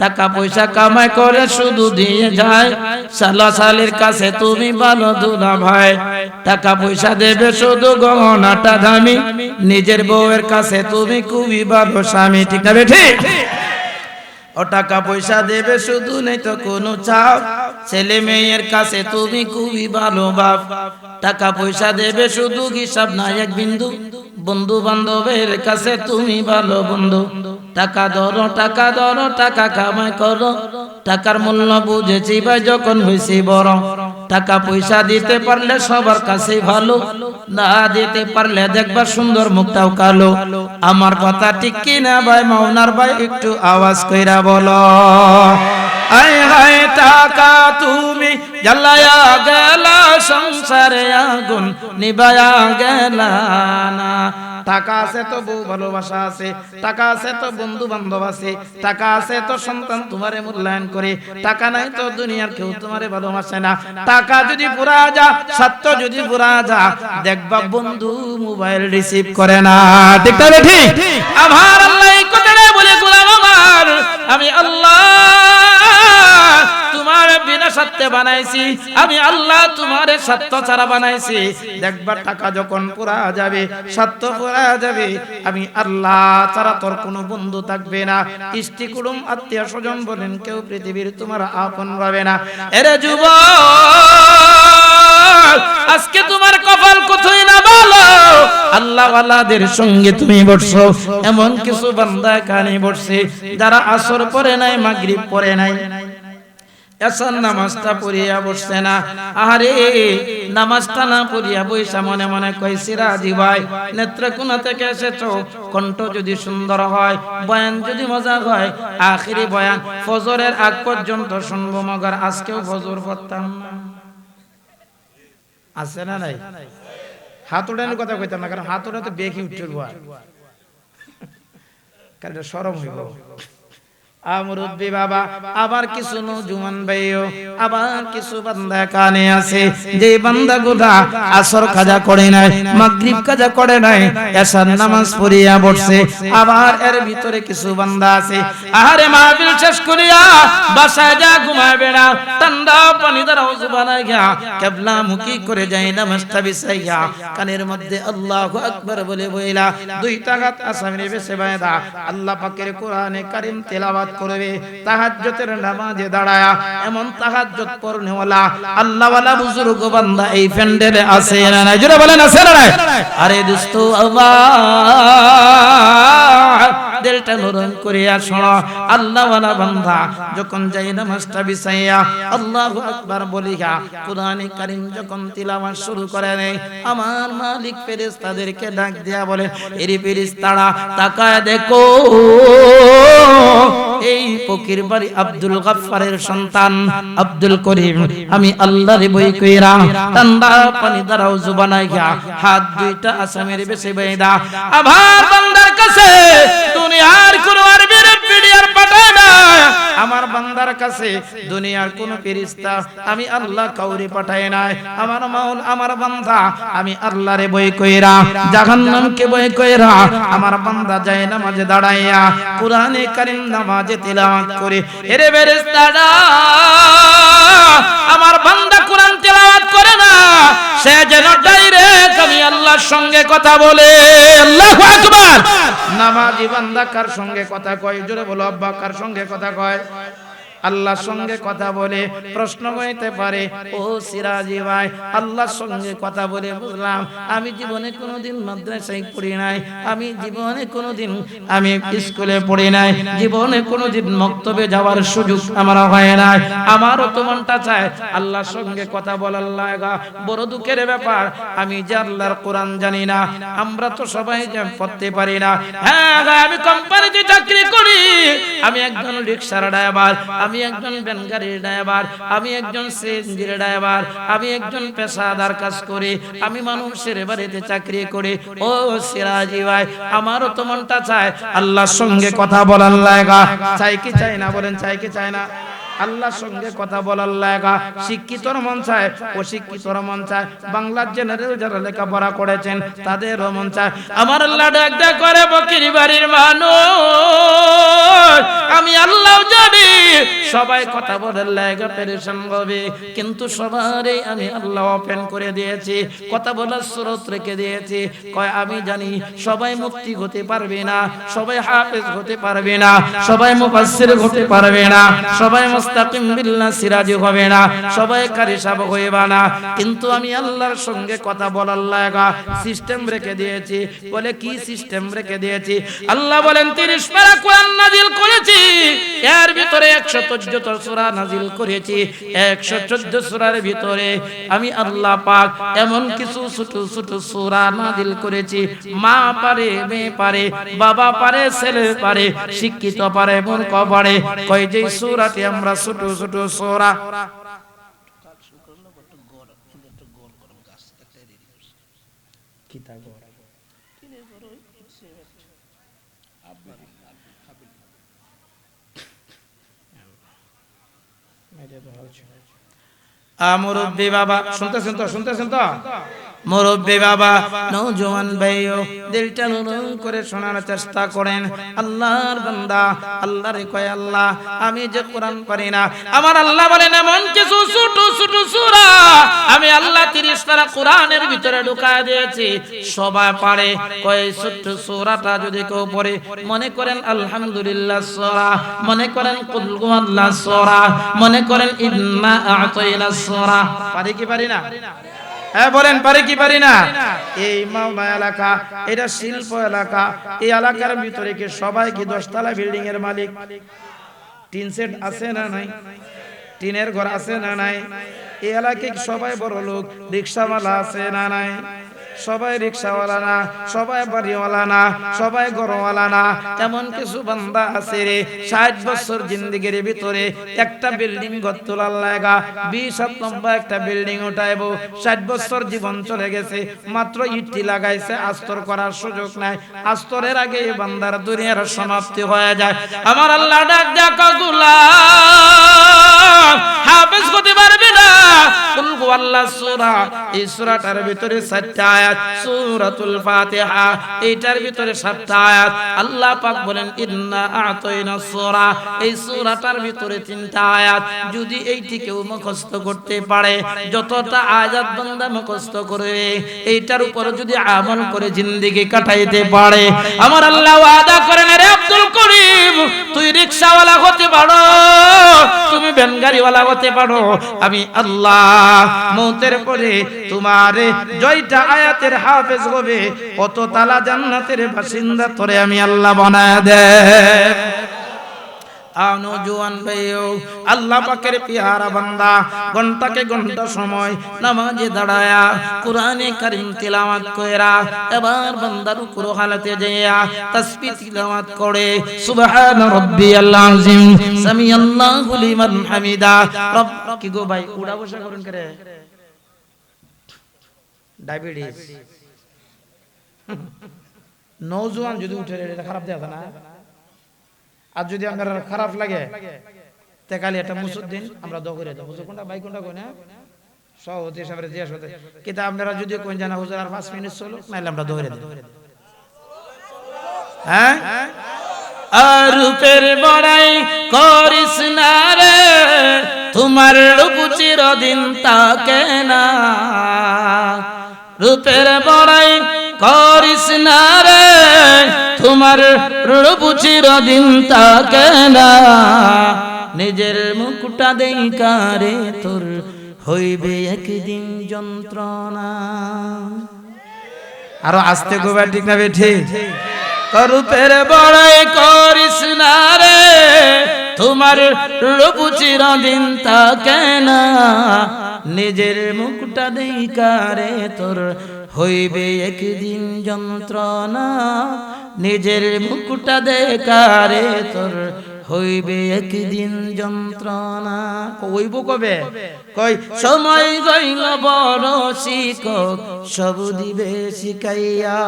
টাকা পয়সা কামাই করে শুধু দিয়ে যায়, শালা শালির কাছে তুমি ভালো দুলা ভাই। টাকা পয়সা দেবে শুধু গহনাটা দামি, নিজের বউয়ের কাছে তুমি খুবই ভালো স্বামী। ঠিক না বেঠি? ও টাকা পয়সা দেবে শুধু, নেই তো কোনো চাপ, ছেলে মেয়ের কাছে তুমি খুবই ভালো বাপ। টাকা পয়সা দেবে শুধু, হিসাব নাই এক বিন্দু, বন্ধু বান্ধবের কাছে তুমি ভালো বন্ধু। টাকা ধরো টাকা ধরো, টাকা কামাই করো, টাকার মূল্য বুঝেছি ভাই যখন হয়েছি বড়। টাকা পয়সা দিতে পারলে সবার কাছে ভালো, না দিতে পারলে দেখবা সুন্দর মুখটাও কালো। আমার কথা ঠিক কিনা ভাই? মাওনার ভাই একটু আওয়াজ কইরা বলো। আয় হায় টাকা তুমি জ্বালায়া গেলা, সংসারে আগুন নিবায়া গেলা না। টাকা আছে তো বউ ভালোবাসা আছে, টাকা আছে তো বন্ধু বান্ধব আছে, টাকা আছে তো সন্তান তোমারে মূল্যায়ন করে, টাকা নাই তো দুনিয়ার কেউ তোমারে ভালোবাসে না। টাকা যদি পুরা যা, স্বার্থ যদি পুরা যা, দেখবা বন্ধু মোবাইল রিসিভ করে না। ঠিক না ঠিক? আমার আল্লাহ এই কথাটা বলে, গোলাম আমার আমি আল্লাহ তোমার বিনা স্বার্থে বানাইছি, আমি আল্লাহ তোমার স্বার্থ ছাড়া বানাইছি। দেখবা টাকা যখন পুরা যাবে, স্বার্থ পুরা যাবে, আমি আল্লাহ ছাড়া তোর কোনো বন্ধু থাকবে না, ইষ্টি কুটুম আত্মীয় স্বজন বলেন কেউ পৃথিবীর তোমার আপন হবে না। এরে যুবক, আজকে তোমার কপাল কোথায় না ভালো, আল্লাহ ওয়ালাদের সঙ্গে তুমি বসছো। এমন কিছু বান্দা কানে বসছে যারা আসর পড়ে নাই, মাগরিব পড়ে নাই, এসার নামাজটা পড়িয়া বসছে না। আরে নামাজটা না পড়িয়া বইসা মনে মনে কই, সিরাজি ভাই নেত্রকোনা থেকে এসেছো, কণ্ঠ যদি সুন্দর হয়, বয়ান যদি মজা হয়, আখিরি বয়ান ফজরের আগ পর্যন্ত শুনবো, মগর আজকেও ফজর পড়তাম না। আছে না নাই? হাত ওঠানোর কথা কইতাম না, কারণ হাত ওঠা তো বেশি উঠছে। কারণ শরম হইব। মুরব্বী বাবা, আবার কিছু নওজোয়ান ভাইও, আবার কিছু বান্দা কানে আছে, যে বান্দা গুলা আসর কাজা করে নাই, মাগরিব কাজা করে নাই, এশার নামাজ পড়িয়া বসছে। আবার এর ভিতরে কিছু বান্দা আছে, আরে মাহফিল শেষ করিয়া বাসায় যা ঘুমাবে না, ঠান্ডা পানি দ্বারা ওযু বানাইয়া কিবলা মুখী করে যায় নামাজটা বিছাইয়া কানের মধ্যে আল্লাহু আকবার বলে বইলা 2 টাকাত আসামিনে বেশে বাইদা আল্লাহ পাকের কোরআনে কারীম তেলাওয়াত করবে। তাহাজ্জুদের নামাজে দাঁড়ায়া এমন তাহাজ্জুদ পড়নেওয়ালা আল্লাহওয়ালা বুজুর্গ বান্দা এই প্যান্ডেলে আছে না নাই? জোরে বলেন আছে না নাই? আরে দোস্ত আমার দিলটা নরম করিয়া শোনো, আল্লাহওয়ালা বান্দা যখন যাই নামাজটা বিছাইয়া আল্লাহু আকবার বলিয়া কোরআনে কারীম যখন তিলাওয়াত শুরু করে নেয়, আমার মালিক ফেরেশতাদেরকে ডাক দিয়া বলে, এরি ফেরেশতারা তাকায় দেখো, এই ফকির বাড়ি আব্দুল গফফারের সন্তান আব্দুল করিম আমি আল্লাহর বই কইরা ঠান্ডা পানি দ্বারা ওযু বানাইয়া হাত দুইটা আসামের বেশে বাইদা আবার বান্দার কাছে দুনিয়ার কোন আরবির পিডিআর পাঠায় না, আমার বান্দার কাছে দুনিয়ার কোন ফেরেশতা আমি আল্লাহ কাউরি পাঠায় নাই। আমার মাওলা আমার বান্দা আমি আল্লাহরে বই কইরা জাহান্নামকে বই কইরা আমার বান্দা যায় নামাজে দাঁড়াইয়া কোরআনে কারীম নামাজে তিলাওয়াত করে। এরে ফেরেশতারা আমার বান্দা কোরআন তিলাওয়াত করে না, সে যেন ডাইরেক্ট আমি আল্লাহর সঙ্গে কথা বলে। আল্লাহু আকবার। নামাজি বান্দা কার সঙ্গে কথা কয়? জোরে বলো আব্বা, কার সঙ্গে কথা কয়? আল্লাহর সঙ্গে কথা বলে। প্রশ্ন হইতে পারে, ও সিরাজি ভাই আল্লাহর সঙ্গে কথা বলে বুঝলাম, আমি জীবনে কোনোদিন মাদ্রাসায় পড়ি নাই, আমি জীবনে কোনোদিন আমি স্কুলে পড়ি নাই, জীবনে কোনোদিন মক্তবে যাওয়ার সুযোগ আমার হয় নাই, আমারও তো মনটা চায় আল্লাহর সঙ্গে কথা বলার লাগা। বড় দুঃখের ব্যাপার, আমি যে আল্লাহর কোরআন জানি না, আমরা তো সবাই পড়তে পারি না। হ্যাঁ আমি কোম্পানিতে চাকরি করি, আমি একজন রিকশার ড্রাইভার, আমি একজন ভ্যান গাড়ির ড্রাইভার, আমি একজন সিএনজির ড্রাইভার, আমি একজন পেশাদার কাজ করি, আমি মানুষের বাড়িতে চাকরি করি। ও সিরাজি ভাই আমারও তো মনটা চায় আল্লাহর সঙ্গে কথা বলার লাগা। চাই কি চাই না? বলেন চাই কি চাই না? আল্লাহর সঙ্গে কথা বলার লাগা। শিক্ষিতর মন চায়, অশিক্ষিতর মন চায়, বাংলার জেনারেল যারা লেখাপড়া করেছেন তাদেরও মন চায়। আমার আল্লাহ ডাক দেয়া করে, বকির বাড়ির মানুষ আমি আল্লাহ জানি সবাই কথা বলার লাগা পেরেশান হবে, কিন্তু সবারই আমি আল্লাহ ওপেন করে দিয়েছি, কথা বলার সুরত রেখে দিয়েছি। কয় আমি জানি সবাই মুফতি হতে পারবে না, সবাই হাফেজ হতে পারবে না, সবাই মুফাসসির হতে পারবে না, সবাই মুস্তাকিম বিল্লাহ সিরাজি হবে না, সবাই কারি সাহেব হইবা না, কিন্তু আমি আল্লাহর সঙ্গে কথা বলার লাগা সিস্টেম রেখে দিয়েছি। বলে কি সিস্টেম রেখে দিয়েছি? আল্লাহ বলেন 30 পারা কোরআন নাজিল করেছি, এর ভিতরে 114 সূরা নাজিল করেছি। 114 সূরার ভিতরে আমি আল্লাহ পাক এমন কিছু ছোট ছোট সূরা নাজিল করেছি, মা পারে, মেয়ে পারে, বাবা পারে, ছেলে পারে, শিক্ষিত পারে, মূর্খ পারে। কয় যে সূরাটি আমরা ছোট ছোট সূরা মুরব্বী বাবা শুনতেছেন তো? শুনতেছেন তো? মুরব্বী বাবা, নওজোয়ান ভাইও দিলটা নরম করে শোনার চেষ্টা করেন। আল্লাহর বান্দা আল্লাহরে কয়, আল্লাহ আমি যে কোরআন পারি না, আমার আল্লাহ বলেন এমন কিছু ছোট ছোট সূরা আমি আল্লাহ 30 পারা কোরআনের ভিতরে ঢুকায় দিয়েছি, সবাই পারে। কয় ছোট সূরাটা যদি কেউ পড়ে, মনে করেন আলহামদুলিল্লাহ সূরা, মনে করেন কুল হুয়াল্লাহ সূরা, মনে করেন ইন্না আ'তাইনাস সূরা, পারি কি পারি না? হ্যাঁ বলেন পারি কি পারি না? এই মাওনা এলাকা, এটা শিল্প এলাকা, এই এলাকার ভিতরে কি সবাই কি 10 তলা বিল্ডিং এর মালিক? টিন সেট আছে না নাই? টিনের ঘর আছে না নাই? এই এলাকায় সবাই বড় লোক, রিকশাওয়ালা আছে না নাই? সবাই রিকশাওয়ালা না, সবাই বাড়িওয়ালা না, সবাই ঘরওয়ালা না। এমন কিছু বান্দা আছে রে 60 বছর জিন্দেগির ভিতরে একটা বিল্ডিং ঘর তোলার লাগা 20 হাত লম্বা একটা বিল্ডিং উঠাইবো, 60 বছর জীবন চলে গেছে, মাত্র ইটটি লাগাইছে, আস্তর করার সুযোগ নাই। আস্তরের আগে বান্দার দুনিয়ার সমাপ্তি হয়ে যায়। আমার আল্লাহ ডাক ডাকা গোলাম হাফেজ হতে পারবে না। কুল হুয়াল্লাহ সূরা, এই সূরাটার ভিতরে 7টা আয়াত, সূরাতুল ফাতিহা এইটার ভিতরে 7টা আয়াত। আল্লাহ পাক বলেন ইন্না আ'তাইনা সূরা, এই সূরাটার ভিতরে 3টা আয়াত। যদি এইটি কেউ মুখস্থ করতে পারে, যতটা আয়াত বান্দা মুখস্থ করে এইটার উপর যদি আমল করে জিন্দেগি কাটাইতে পারে, আমার আল্লাহ ওয়াদা করেন রে আব্দুল করিম, তুই রিকশাওয়ালা হতে পারো, তুমি ভ্যানগাড়িওয়ালা হতে পারো, আমি আল্লাহ মওতের পরে তোমারে জয়টা আয়াতের হাফেজ হবে, কত তালা জান্নাতের বাসিন্দা তোরে আমি আল্লাহ বানায় দেব। নওজোয়ান ভাইও, আল্লাহ পাকের পিয়ারা বান্দা ঘন্টাকে ঘন্টা সময় নামাজে দাঁড়ায়া কোরআনে কারীম তিলাওয়াত কইরা এবার বান্দার উপর হালাতে যাইয়া তাসবিহ তিলাওয়াত করে সুবহান রাব্বিয়াল আযীম সামিআল্লাহু লিমান হামিদা। রব কি গো ভাই উড়া বসা করেন করে ডায়াবেটিস নওজোয়ান যদি উঠে এটা খারাপ দেখা না। আর যদি আমার খারাপ লাগে তে কালি একটা মুসুদ দিন আমরা দোয়া করে দেব। হুজুর কোনটা ভাই কোনটা কই না সভাপতি সাহেবের জিজ্ঞাসা করতে, কিন্তু আপনারা যদি কোন জানা হুজুর আর 5 মিনিট চলো নাইলে আমরা দোয়া করে দেব। হ্যাঁ আর রূপের বড়াই করিস না রে, তোমার রূপ চিরদিন থাকে না। রূপের বড়াই করিস না রে, তোমার রূপ চিরদিন থাকে না। নিজের মুখটা দেখারে তোর হইবে একদিন যন্ত্রণা। আরো আস্তে গোবা ঠিক না বেঠে। রূপের বড়াই করিস না রে, তোমার রূপ চিরদিন থাকে না। নিজের মুখটা দেখারে তোর হইবে একদিন যন্ত্রণা। নিজের মুখটা দেখারে তোর হইবে একদিন যন্ত্রণা। কইব কবে কই সময় গইল বড় শিক্ষক সব দিবে শিখাইয়া।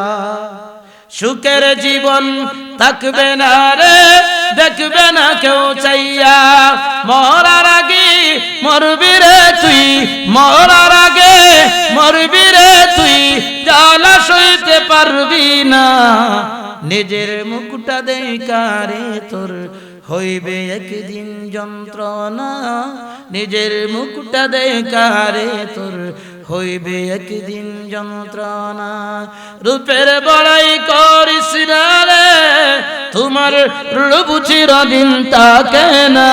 সুখের জীবন থাকবে না রে, দেখবে না কেউ চাইয়া। মরার আগে মরবি রে তুই, মরার আগে মরবি রে তুই, জ্বালা সইতে পারবি না। নিজের মুখটা দেখারে তোর হইবে একদিন যন্ত্রণা। নিজের মুখটা দেখারে তোর হইবে একদিন যন্ত্রণা। রূপের বড়াই করিস না রে, তোমার রূপ চিরদিন থাকে না।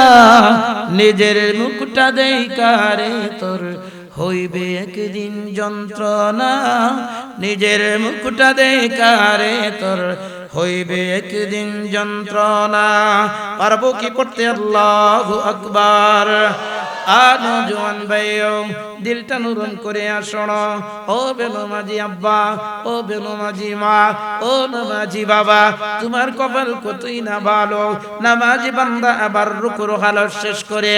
নিজের মুখটা দেখারে তোর হইবে একদিন যন্ত্রণা। নিজের মুখটা দেখারে তোর হইবে একদিন যন্ত্রণা। পারবো কি করতে? আল্লাহু আকবার। নওজোয়ান ভাইও দিলটা নরম করে শোনো, ও বেনমাজি আব্বা, ও বেনমাজি মা, ও নামাজি বাবা, তোমার কপাল কতই না ভালো। নামাজি বান্দা আবার রুকুর হালত শেষ করে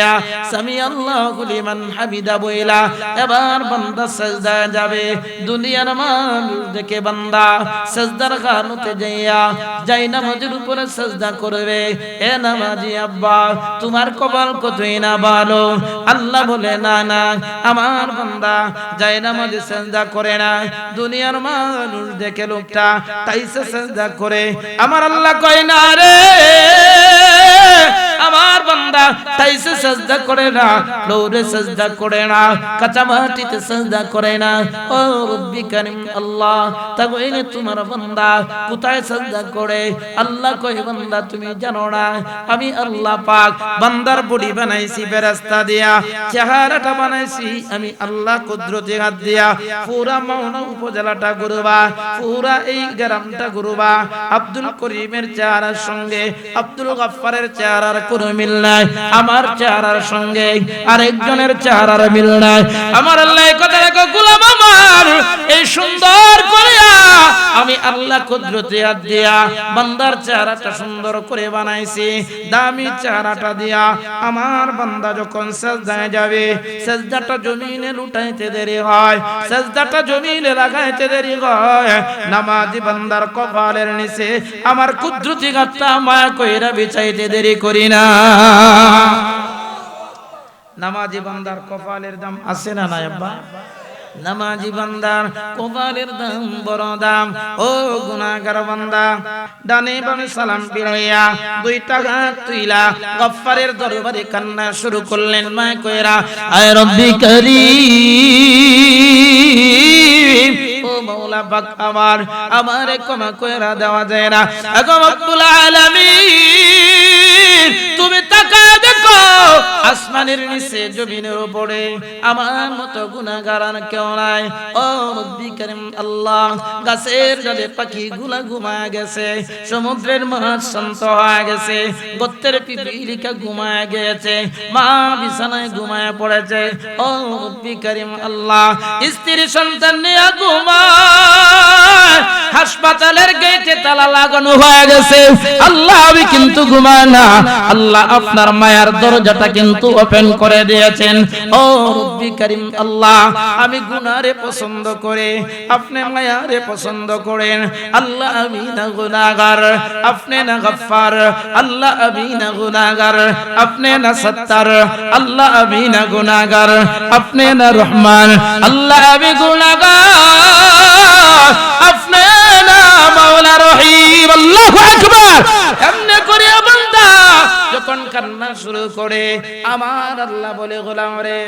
সামি আল্লাহু লিমান হামিদা বইলা এবার বান্দা সিজদা যাবে। দুনিয়ার মানুষ দেখে বান্দা সিজদার খানতে যাইয়া যাই নামাজের উপরে সিজদা করবে। এ নামাজি আব্বা, তোমার কপাল কতই না ভালো। আল্লাহ বলে না না, আমার বান্দা যায় নামাজে সিজদা করে না, দুনিয়ার মানুষ দেখে লোকটা তাই সে সিজদা করে। আমার আল্লাহ কয় না রে, আমার বান্দা তাই সে সিজদা করে না, ফ্লোরে সিজদা করে না, কাঁচা মাটিতে সিজদা করে না। ও রব্বি কারীম আল্লাহ, তাহলে তোমার বান্দা কোথায় সিজদা করে? আল্লাহ কয় বান্দা তুমি জানো না, আমি আল্লাহ পাক বান্দার বডি বানাইছি ফেরেশতা দিয়া, চেহারাটা বানাইছি আমি আল্লাহ কুদরতি হাত দিয়া। পুরা মাওনা উপজেলাটা ঘুরবা, পুরা এই গ্রামটা ঘুরবা, আব্দুল করিমের চেহারার সঙ্গে আব্দুল গফফারের চেহারার কোনো মিল নাই, আমার চেহারার সঙ্গে আরেকজনের চেহারার মিল নাই। আমার আল্লাহ এই কথা রাখো, গোলাম আমার এই সুন্দর করিয়া আমি আল্লাহ কুদরতে হাত দিয়া বান্দার চেহারাটা সুন্দর করে বানাইছি। দামি চেহারাটা দিয়া আমার বান্দা যখন সিজদায় যাবে, সিজদাটা জমিনে লুটাইতে দেরি হয়, সিজদাটা জমিনে লাগাইতে দেরি হয়। নামাজি বান্দার কপালের নিচে আমার কুদরতি গাতটা মায়া কইরা বিছাইতে দেরি করি না। নামাজি বান্দার কপালের দাম আছে না নাই আব্বা? নামাজি বান্দার কপালের দাম বড় দাম। ও গুনাহগার বান্দা, ডানে বামে সালাম ফিরাইয়া দুইটা হাত তুইলা গফফারের দরবারে কান্না শুরু করলেন মায়া কইরা, আয় রব্বি করিম, ও মাওলা পাক আমার, আমারে ক্ষমা কইরা দেওয়া যায় না। আগো রব্বুল আলামিন, তুমি তাকায় দেখো আসমানের নিচে জমিনের উপরে আমার মতো গুনাহগার আর কেউ নাই। ও রব্বি করিম আল্লাহ, গাছের ডালে পাখিগুলা ঘুমায় গেছে, সমুদ্রের মাছ শান্ত হয়ে গেছে, গর্তের পিপিলিকা ঘুমায় গেছে, মা বিছানায় ঘুমায় পড়েছে। ও রব্বি করিম আল্লাহ, স্ত্রী সন্তান নিয়ে ঘুমায়, হাসপাতালের গেটে তালা লাগানো হয়ে গেছে। আল্লাহ আমি কিন্তু ঘুমায় না, আল্লাহ আপনার মায়ার দরজাটা কিন্তু ওপেন করে দিয়েছেন। ও রব্বি করিম আল্লাহ, আমি গুনারে পছন্দ করে আপনি মায়ারে পছন্দ করেন। আল্লাহ আমি না গুনাহগার, আপনি না গফফার। আল্লাহ আমি না গুনাহগার, আপনি না সত্তার। আল্লাহ আমি না গুনাহগার, আপনি না রহমান। আল্লাহ আমি গুনাহগার, আপনি না মাওলা রহিম। আল্লাহু আকবার। এমনি করে বান্দা যখন কান্না শুরু করে, আমার আল্লাহ বলে, গোলাম রে,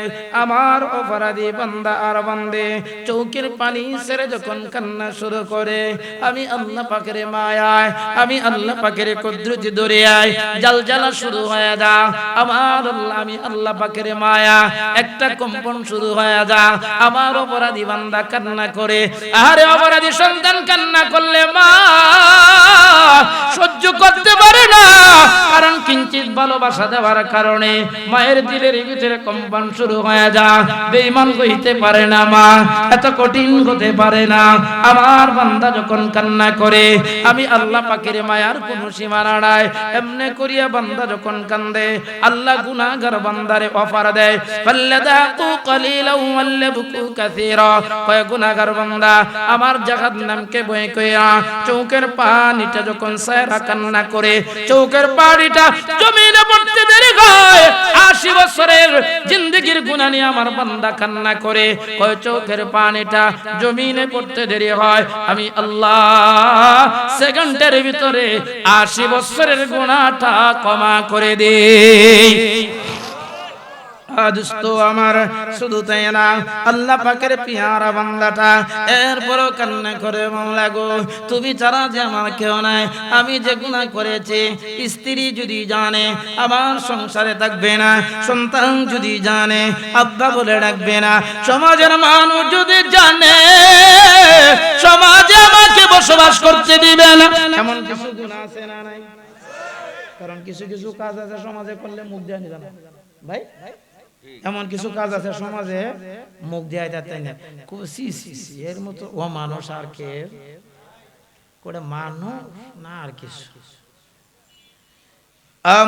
আমার অপরাধী বান্দা আর বান্দে চৌকির পানি ছেড়ে যখন কান্না শুরু করে, আমি আল্লাহ পাকের মায়ায়, আমি আল্লাহ পাকের কুদরতি দরিয়ায় জালজালা শুরু হয়ে যা। আমার আল্লাহ, আমি আল্লাহ পাকের মায়া, একটা কম্পন শুরু হয়ে যা। আমার অপরাধী বান্দা কান্না করে, আরে অপরাধী সন্তান কান্না করলে মা সহ্য করতে পারে না, কারণ কিঞ্চিত ভালোবাসা দেওয়ার কারণে মায়ের দিলের ভিতরে কম্পন শুরু হয়ে যা। বেঈমান হইতে পারে না মা, এত কঠিন হতে পারে না। আমার বান্দা যখন কান্না করে, আমি আল্লাহ পাকের মায়ার কোন সীমানা নাই। এমনে করিয়া বান্দা যখন কান্দে, আল্লাহ গুনাহগার বান্দারে অফার দেয়, ফাল্লাযাকু কালিলাও ওয়াল্লাবকু কাসীরা। কয় গুনাহগার বান্দা আমার জাহান্নামকে ভয় কইরা চৌকের পানিটা যখন সায়রা কান্না করে, চৌকের পানিটা জমিনে পড়তে দেরি হয়। 80 বছরের জিন্দেগির গুনাহ নিয়ে আমার বান্দা কান্না করে, কয় চৌকের পানিটা জমিনে পড়তে দেরি হয়, আমি আল্লাহ সেকেন্ডের ভিতরে 80 বছরের গুনাহটা ক্ষমা করে দেই। দোস্ত আমার, শুধু তাই না, আল্লাহ পাকের পিয়ারা বান্দাটা এরপরও কান্না করে, মাওলা গো, তুমি ছাড়া যে আমার কেউ নাই। আমি যে গুনাহ করেছি, স্ত্রী যদি জানে আমার সংসারে থাকবে না, সন্তান যদি জানে আব্বা বলে ডাকবে না, সমাজের মানুষ যদি জানে সমাজে আমাকে বসবাস করতে দিবে না। এমন কিছু গুনাহ আছে না নাই? কারণ কিছু কিছু কাজ আছে সমাজে করলে মুখ দেওয়া নিবে না ভাই। এমন কিছু কাজ আছে সমাজে মুখ দেয় যাতে না, এর মতো ও মানুষ আর কে করে, মানুষ না আর কিছু।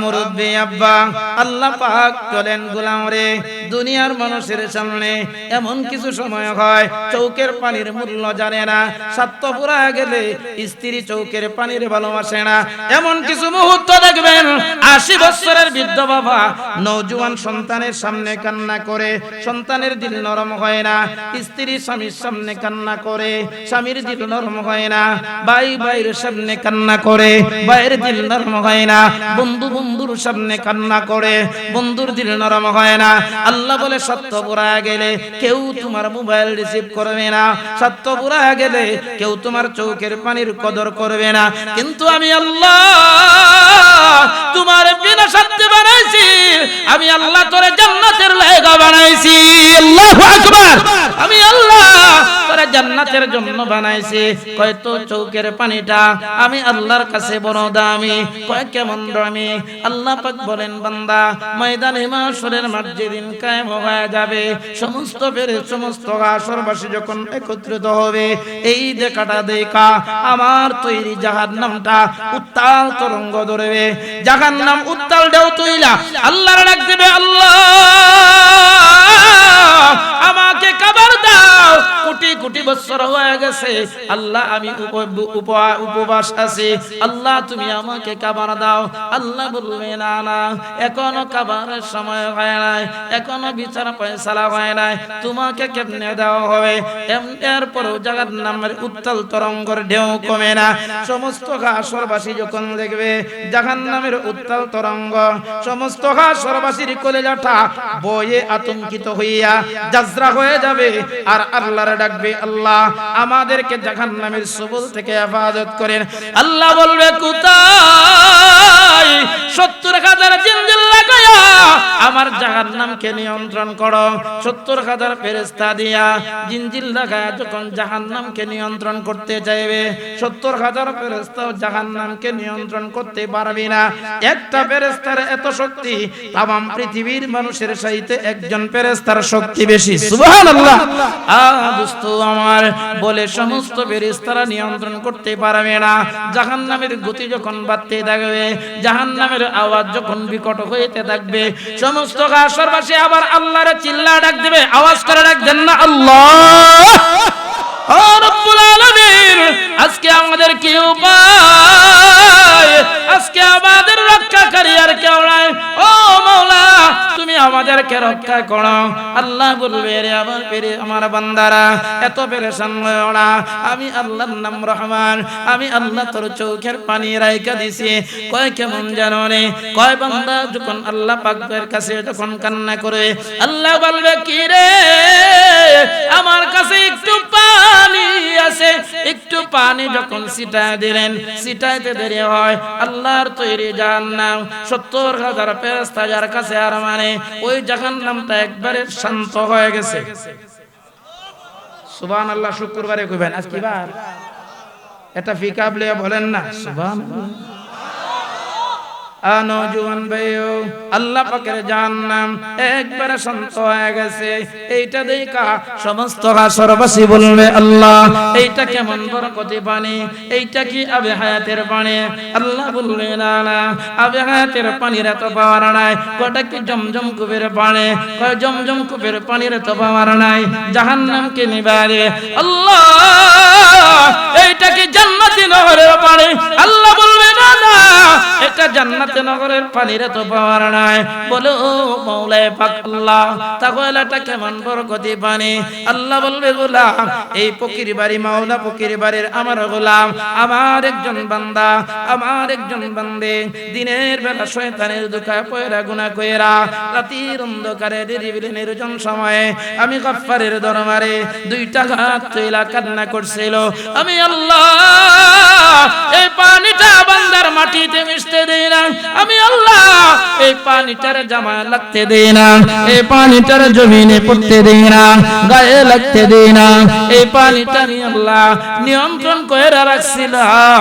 মুরব্বি আব্বা, আল্লাহ পাক বলেন, গোলাম রে, দুনিয়ার মানুষের সামনে এমন কিছু সময় হয় চৌকের পানির মূল্য জানে না, স্বার্থ পুরা গেলে স্ত্রী চৌকের পানির ভালোবাসে না। এমন কিছু মুহূর্ত দেখবেন 80 বছরের বৃদ্ধ বাবা নওজোয়ান সন্তানের সামনে কান্না করে, সন্তানের দিল নরম হয় না। স্ত্রী স্বামীর সামনে কান্না করে, স্বামীর দিল নরম হয় না। ভাই ভাইয়ের সামনে কান্না করে, ভাইয়ের দিল নরম হয় না। বন্ধু বন্ধুর সামনে কান্না করে, বন্ধুর দিল নরম হয় না। আল্লাহ বলে, সত্য পুরা গেলে কেউ তোমার মোবাইল রিসিভ করবে না, সত্য পুরা গেলে কেউ তোমার চৌকের পানির কদর করবে না। কিন্তু আমি আল্লাহ তোমার বিনা স্বার্থে বানাইছি, আমি আল্লাহ তোরে জান্নাতের জায়গা বানাইছি। আল্লাহু আকবার। আমি আল্লাহ তোরে জান্নাতের জন্য বানাইছি। কয় তো চৌকের পানিটা আমি আল্লাহর কাছে বড় দামি। কয় কেমন দামি? আল্লাহ পাক বলেন বান্দা ময়দানে মাশরের মাঠ যেদিন কায়েম হয়ে যাবে, সমস্ত হাশরবাসী যখন একত্রিত হবে, এই দেখাটা দেখা আমার তৈরি জাহান্নামটা উত্তাল তরঙ্গ ধরবে। জাহান্নাম উত্তাল ঢেউ তুইলা আল্লাহর ডাক দিবে, আল্লাহ আমাকে কবর দাও। কোটি কোটি বছর হয়ে গেছে আল্লাহ, আমি উপবাস আছি, আল্লাহ তুমি আমাকে কবর দাও। আল্লাহ বলবে না না, এখনো কবরের সময় হয় নাই, এখনো বিচার ফয়সালা হয় নাই, তোমাকে কেমনে দেওয়া হবে? এরপরও জাহান্নামের উত্তাল তরঙ্গের ঢেউ কমে না। সমস্ত হাশরবাসী যখন দেখবে জাহান্নামের উত্তাল তরঙ্গ, সমস্ত হাশরবাসীর কলিজাটা বয়ে আতঙ্কিত হইয়া জাজরা হয়ে যাবে আর আল্লাহর ডাকবে, আল্লাহ আমাদেরকে জাহান্নামের সবল থেকে হেফাজত করেন। আল্লাহ বলবে কোথায়? 70,000 জিনজিল লাগায়া আমার জাহান্নামকে নিয়ন্ত্রণ করো। 70,000 ফেরেশতা দিয়া জিনজিল লাগায়া যখন জাহান্নামকে নিয়ন্ত্রণ করতে চাইবে, 70,000 ফেরেশতাও জাহান্নামকে নিয়ন্ত্রণ করতে পারবে না। একটা ফেরেশতার এত শক্তি, তামাম পৃথিবীর মানুষের চাইতে একজন ফেরেশতার শক্তি বেশি। সুবহানাল্লাহ। দোস্ত আমার, বলে সমস্ত ফেরেশতারা নিয়ন্ত্রণ করতে পারবে না। জাহান্নামের গতি যখন বাড়তে থাকবে, জাহান্নামের আওয়াজ যখন বিকট হইতে থাকবে, সমস্ত হাশরবাসী আবার আল্লাহর চিল্লা ডাক দিবে। আওয়াজ করে ডাক দেন না, আল্লাহ ও রব্বুল আলামিন, আজকে আমাদের কি উপায়? আজকে আমাদের রক্ষাকারী আর কেউ নাই। ও মাওলা, তুমি আমাদেরকে রক্ষা করো। আল্লাহ বলবে, রে আমার বান্দারা, এত পেরেশান হয়ো না। আমি আল্লাহর নাম রহমান, আমি আল্লাহ তোর চোখের পানি রাইখা দিছি। কয় কেমন জানো রে? কয় বান্দা যখন আল্লাহ পাকের কাছে যখন কান্না করে, আল্লাহ বলবে, কি রে আমার কাছে একটু পানি আছে, একটু পানি যখন ছিটায় দিলেন, ছিটাইতে দেরি হয়, আল্লাহর তৈরি জাহান্নাম 70,000 ফেরেশতা যার কাছে আর মানে ওই জাহান্নামটা একবারে শান্ত হয়ে গেছে। সুবহানাল্লাহ। শুক্রবারে কইবেন আজ কি বার? এটা ফিকাবলে বলেন না সুবহানাল্লাহ। নওজোয়ান ভাইও, আল্লাহ পাকের জাহান্নাম একবারে শান্ত হয়ে গেছে। এইটা দেখা সমস্ত হাশরবাসী বলবে, আল্লাহ এইটা কেমন বরকতি পানি, এইটা কি আবে হায়াতের পানি? আল্লাহ বলবে, না না, আবে হায়াতের পানির এত পাওয়ার নাই। কটা কি জমজম কূপের পানি? কয় জমজম কূপের পানির এত পাওয়ার নাই, জাহান্নামকে নিবারে। আল্লাহ এইটা কি জান্নাতি নহরের পানি? আল্লাহ বলবে, না না, এটা জান্নাত নগরের পানির এত পাওয়ার নাই। বলো মৌলা পাক আল্লাহ, তাহলে এটা কেমন বরকতি পানি? আল্লাহ বলবে, গোলাম এই ফকির বাড়ি, মাওলা ফকির বাড়ির আমার গোলাম, আমার একজন বান্দা, আমার একজন বান্দে দিনের বেলা শয়তানের ধোঁকায় পয়রা গুনাহ কইরা রাতের অন্ধকারে নিরিবিলি নির্জন সময়ে আমি গফফারের দরবারে 2টা হাত তুইলা কান্না করছিল। আমি আল্লাহ এই পানিটা বান্দার মাটিতে মিশতে দেই না, আমি আল্লাহ এই পানিটার জামা লাগতে দেই না, এই পানিটার জমিনে পড়তে দেই না, গায়ে লাগতে দেই না। এই পানিটা আমি আল্লাহ নিয়ন্ত্রণ করে রাখছিলাম,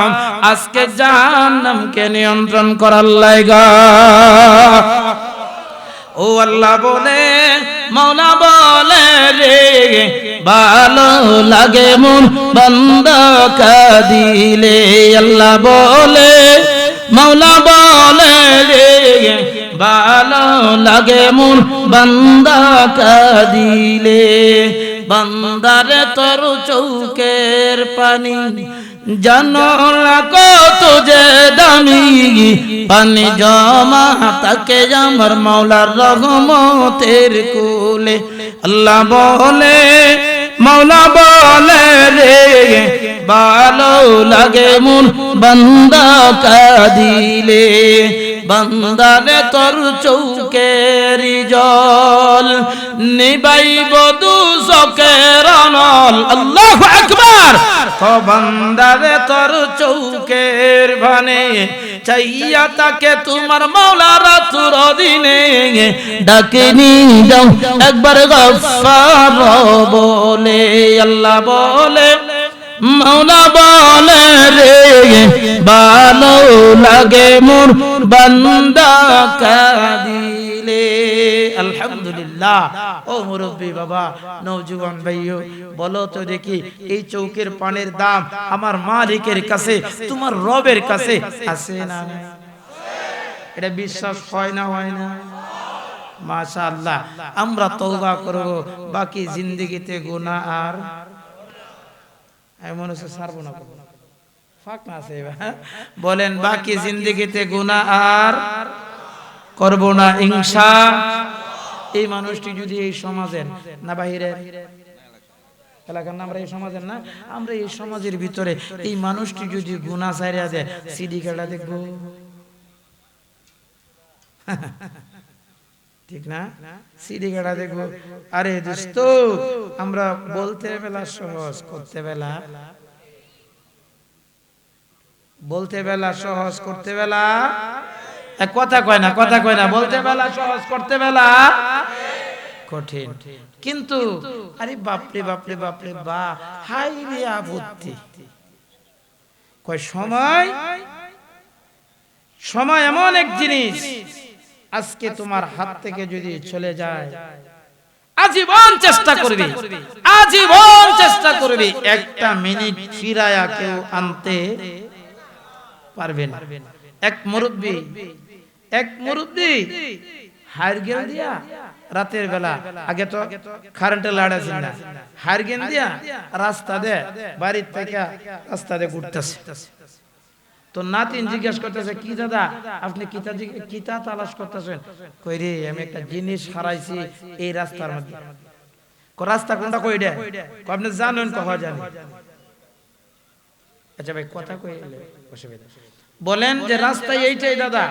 আজকে জাহান্নামকে নিয়ন্ত্রণ করার লাগা। ও আল্লাহ বলে, মাওলা বলে রে, ভালো লাগে মন বান্দা কাঁদিলে। আল্লাহ বলে, মাওলা বলে রে, ভালো লাগে মন বান্দা কাঁদিলে। বান্দারে তোর চৌকের পানি জানো না কত যে দামি, পানি জমা থাকে আমার মাওলার রহমতের কুলে। আল্লাহ বলে, মাওলা বলে রে, ভালো লাগে মন বান্দা কাঁদিলে। বান্দারে তোর চৌকের জল নিবাইব দুচকের নল আল্লাহু আকবার তো বান্দারে তোর চৌকের ভানে চাইয়া তাকে তোমার মাওলা রাতুর দিনে ডাকে নি দাও একবার গফফার বলে আল্লাহ বলে মাওলা বলে রে ভালো লাগে মোর বান্দা কাঁদিলে আলহামদুলিল্লাহ। ও মুরব্বী বাবা, নওজোয়ান ভাইও, বলো তো দেখি এই চৌকের পানের দাম আমার মালিকের কাছে, তোমার রবের কাছে আছে না? এটা বিশ্বাস হয় না? হয় না? মাশাআল্লাহ। আমরা তওবা করব, বাকি জিন্দেগিতে গুনাহ আর এমন হচ্ছে ছাড়বো না। ফাঁক না আছে বলেন, বাকি জিন্দেগিতে গুনাহ আর করব না ইনশাআল্লাহ। এই মানুষটি যদি এই সমাজের না বাহিরে এলাকার না, আমরা এই সমাজের না, আমরা এই সমাজের ভিতরে এই মানুষটি যদি গুনাহ ছাইরা দেয়, সিডি খেলা দেখবো, ঠিক না? সিডি খেলা দেখবো। আরে দোস্ত, আমরা বলতে বেলা সহজ, করতে বেলা, বলতে বেলা সহজ, করতে বেলা কথা কয় না, কথা কয় না। বলতে বেলা সহজ, করতে বেলা কঠিন। কিন্তু আরে বাপরে বাপরে বাপরে বা, হাই রে আপত্তি কয় সময়, সময় এমন এক জিনিস, আজকে তোমার হাত থেকে যদি চলে যায়, আজীবন চেষ্টা করবে, আজীবন চেষ্টা করবে, একটা মিনিট ফিরায়া কেউ আনতে পারবে না। এক মুরব্বী হারগেন দিয়া রাতের বেলা, আগে তো কারেন্টের লাইট আছে না, হারগেন দিয়া রাস্তা দে বাড়ির থেকে রাস্তা দে ঘুরতেছে। তো নাতিন জিজ্ঞেস করতেছে, কি দাদা আপনি কিতা তালাশ করতেছেন? কই রে, আমি একটা জিনিস হারাইছি এই রাস্তার মধ্যে। রাস্তা কোনটা? কইডা? আপনি জানেন? কহ জানি। আচ্ছা ভাই, কথা কই বলেন যে রাস্তা এইটাই দাদা।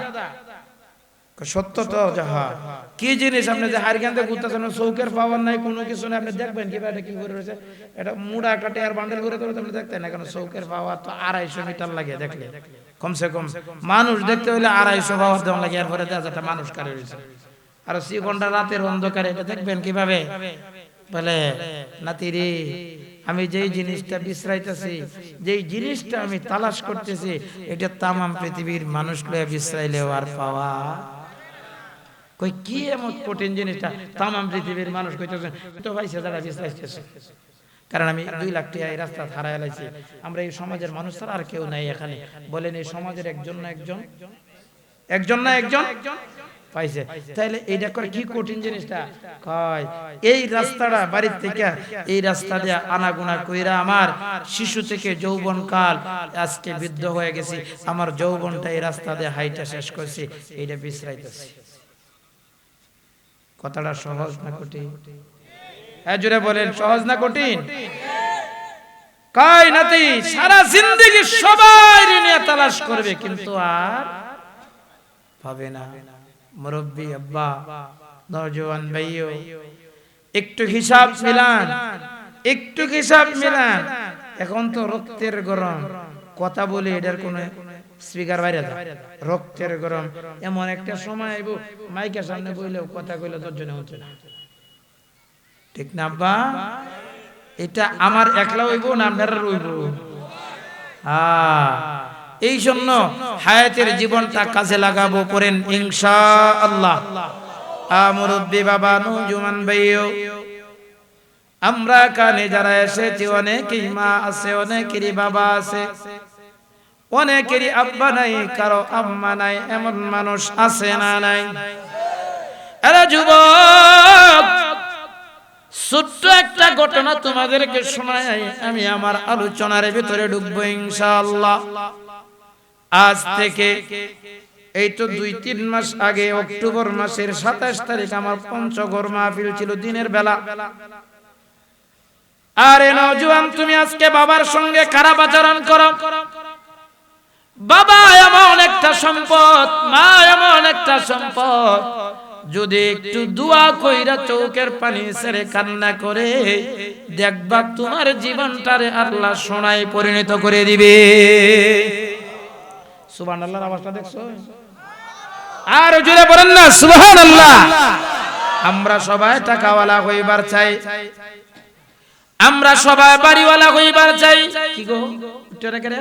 সত্য তো, যাহা কি জিনিস আপনি যে হারগানতে ঘুরতেছেন, চৌকের পাওয়ার নাই, কোনো কিছু নাই, আপনি দেখবেন কি এটা কি করে রয়েছে, এটা মুড়া একটা টেয়ার বান্ডেল করে তোলে, আপনি দেখতেন না কেন? চৌকের পাওয়ার তো 250 মিটার লাগে, দেখলে কমসে কম মানুষ দেখতে হইলে 250 পাওয়ার দেওয়া লাগে, এরপরে একটা মানুষ কারে রয়েছে। আর 6 ঘন্টা রাতের অন্ধকারে এটা দেখবেন কিভাবে? বলে নাতি রে, আমি যেই জিনিসটা বিশ্রাইতেছি, যেই জিনিসটা আমি তালাশ করতেছি, এটা তামাম পৃথিবীর মানুষগুলো বিশ্রাইলেও আর পাওয়া কই কি এমন কঠিন জিনিসটা তামাম পৃথিবীর মানুষ কইতেছেন তো ভাইছে যারা বিশ্রাইতেছে। কারণ আমি 2 লাখ টাকা এই রাস্তা হারায় লাইছি। আমরা এই সমাজের মানুষ ছাড়া আর কেউ নাই এখানে। বলেন এই সমাজের একজন না একজন, একজন না একজন পাইছে। তাইলে এইটা করে কি কঠিন জিনিসটা কয়, এই রাস্তাটা বাড়ির থেকে এই রাস্তা দিয়ে আনাগুনা কইরা আমার শিশু থেকে যৌবন কাল আজকে বৃদ্ধ হয়ে গেছি, আমার যৌবনটা এই রাস্তা দিয়ে হাইটা শেষ করছি, এইটা বিশ্রাইতেছি। কথাটা সহজ না কঠিন? হ্যাঁ জোরে বলেন, সহজ না কঠিন? কয় নাতি সারা জিন্দেগি সবাই নিয়ে তালাশ করবে, কিন্তু আর পাবে না। মুরব্বী আব্বা, নওজোয়ান ভাইও, একটু হিসাব মিলান, একটু হিসাব মিলান। এখন তো রক্তের গরম, কথা বলে এটার কোনো স্পিকার বাইরে যায়, রক্তের গরম। এমন একটা সময় আইব মাইকের সামনে বইলেও কথা কইলে দশজনে হচ্ছে না, ঠিক না আব্বা? এটা আমার একলা হইব না আপনারা রইব? এই জন্য হায়াতের জীবনটা কাজে লাগাবো, পড়েন ইনশাআল্লাহ। মুরব্বী বাবা, নওজোয়ান ভাইও, আমরা কানে যারা এসেছি অনেকেই মা আছে, অনেকেরই বাবা আছে, অনেকেরই আব্বা নাই, কারো আম্মা নাই, এমন মানুষ আছে না নাই? এরা যুবক, ছোট্ট একটা ঘটনা তোমাদেরকে শোনাই, আমি আমার আলোচনার ভিতরে ঢুকবো ইনশাআল্লাহ। আজ থেকে এই তো 2-3 মাস আগে, অক্টোবর মাসের 27 তারিখ আমার পঞ্চগড় মাহফিল ছিল দিনের বেলা। আরে নওজোয়ান, তুমি আজকে বাবার সঙ্গে খারাপ আচরণ করো। বাবা এমন একটা সম্পদ, মা এমন একটা সম্পদ, যদি একটু দোয়া কইরা চোখের পানি ছেড়ে কান্না করে দেখবা তোমার জীবনটারে আল্লাহ সোনায় পরিণত করে দিবে। সুবহানাল্লাহর আওয়াজটা দেখছো? আর জোরে বলেন না সুবহানাল্লাহ। আমরা সবাই টাকাওয়ালা হইবার চাই, আমরা সবাই বাড়িওয়ালা হইবার চাই। কি গো উত্তরে করে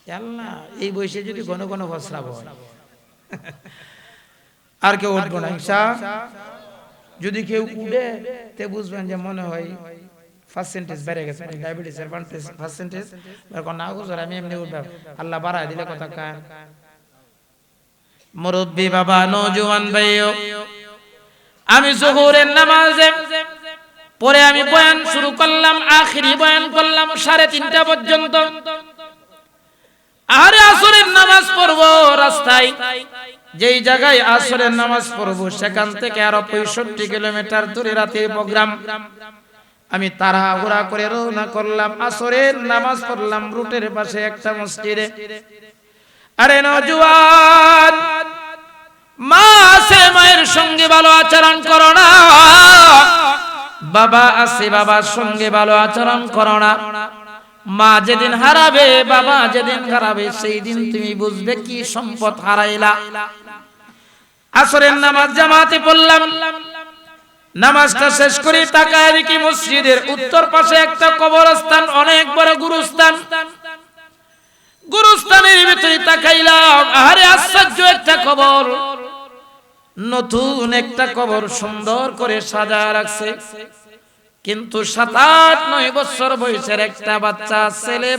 আল্লাহ এই বয়সে যদি ঘন ঘন ফসরাব আর কেউ উঠবো না ইনশাআল্লাহ। যদি কেউ উঠে তে বুঝবেন যে মনে হয় পার্সেন্টেজ বেড়ে গেছে, ডায়াবেটিসের পার্সেন্টেজ এখন না বুঝার আমি এমনি উঠব, আল্লাহ বাড়ায় দিলে কথা কান। মুরব্বি বাবা, নওজোয়ান ভাইও, আমি যোহরের নামাজে পরে আমি বয়ান শুরু করলাম, আখিরি বয়ান করলাম 3:30 পর্যন্ত। আরে আসরের নামাজ পড়বো রাস্তায়, যেই জায়গায় আসরের নামাজ পড়বো সেখান থেকে আরো 65 কিলোমিটার দূরে রাতের প্রোগ্রাম। আমি তাড়াহুড়া করে রওনা করলাম, আসরের নামাজ পড়লাম রুটের পাশে একটা মসজিদে। আরে নওজোয়ান, মা আছে, মায়ের সঙ্গে ভালো আচরণ করো না। বাবা আছে, বাবার সঙ্গে ভালো আচরণ করো না। মা যেদিন হারাবে, বাবা যেদিন হারাবে, সেই দিন তুমি বুঝবে কি সম্পদ হারাইলা। আসরের নামাজ জামাতে পড়লাম, নামাজটা শেষ করে তাকায় দেখি মসজিদের উত্তর পাশে একটা কবরস্থান, অনেক বড় গুরুস্থান। গুরুস্থানের ভিতরে তাকাইলাম, আরে আশ্চর্য একটা কবর, নতুন একটা কবর, সুন্দর করে সাজা রাখছে। কিন্তু 7-8-9 বছর বয়সের একটা বাচ্চা, ছেলে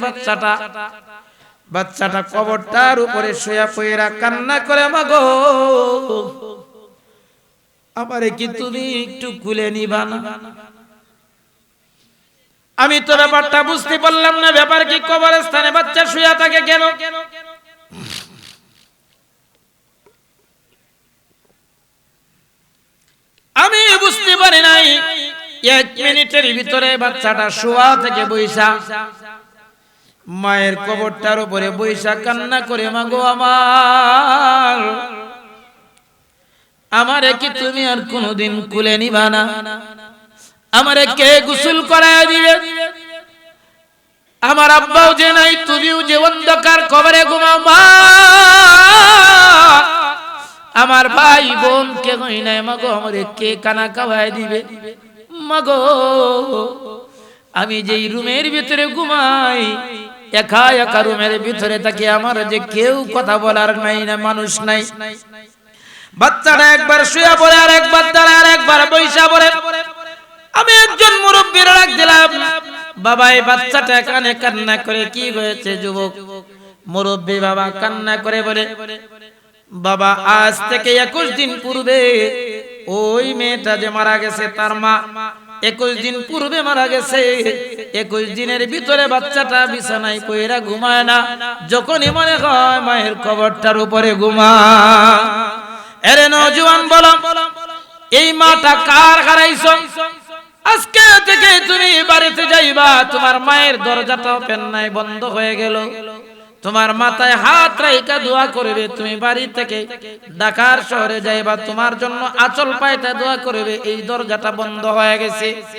বাচ্চাটা কবরটার উপরে শুয়ে পড়ে কান্না করে, মাগো আমারে কি তুমি একটু কুলে নিবা না? আমি তো ব্যাপারটা বুঝতে পারলাম না, ব্যাপার কি কবরস্থানে বাচ্চা শুয়ে থাকে কেন? আমি বুঝতে পারি নাই। 1 মিনিটের ভিতরে বাচ্চাটা শোয়া থেকে বইসা মায়ের কবরটার উপরে বইসা কান্না করে, মাগো আমারে কি তুমি আর কোনদিন কুলে নিবা না? আমারে কে গোসল করায় দিবে? আমার আব্বাও যে নাই, তুমিও যে অন্ধকার কবরে ঘুমাও, মা আমার ভাই বোন কে কই নাই, মাগো আমারে কে কানা খাওয়ায় দিবে? মাগো আমি যেই রুমের ভিতরে ঘুমাই, একা একা রুমের ভিতরে থাকি, আমার যে কেউ কথা বলার নাই, না মানুষ নাই। বাচ্চাটা একবার শুয়ে পড়ে, আর একবার দাঁড়ায়, আর একবার বইসা পড়ে। আমি একজন মুরব্বির ডাক দিলাম, বাবা এই বাচ্চাটা কানে কান্না করে, কি হয়েছে যুবক? মুরব্বি বাবা কান্না করে বলে, বাবা আজ থেকে 21 দিন পূর্বে ওই মেয়েটা যে মারা গেছে, তার মা 21 দিন পূর্বে মারা গেছে। 21 দিনের ভিতরে বাচ্চাটা বিছানায় পড়ে ঘুমায় না, যখনই মনে হয় মায়ের কবরটার উপরে ঘুমায়। আরে নওজোয়ান বলো, এই মাটা কার হারাইছো? আজকে থেকে তুমি বাড়িতে যাইবা, তোমার মায়ের দরজাটা ওপেন নাই, বন্ধ হয়ে গেল। তোমার মাথায় হাত রাইখা দোয়া করবে। তুমি বাড়ি থেকে ঢাকার শহরে যাইবা, তোমার জন্য আঁচল পাইতে দোয়া করবে, এই দরজাটা বন্ধ হয়ে গেছে।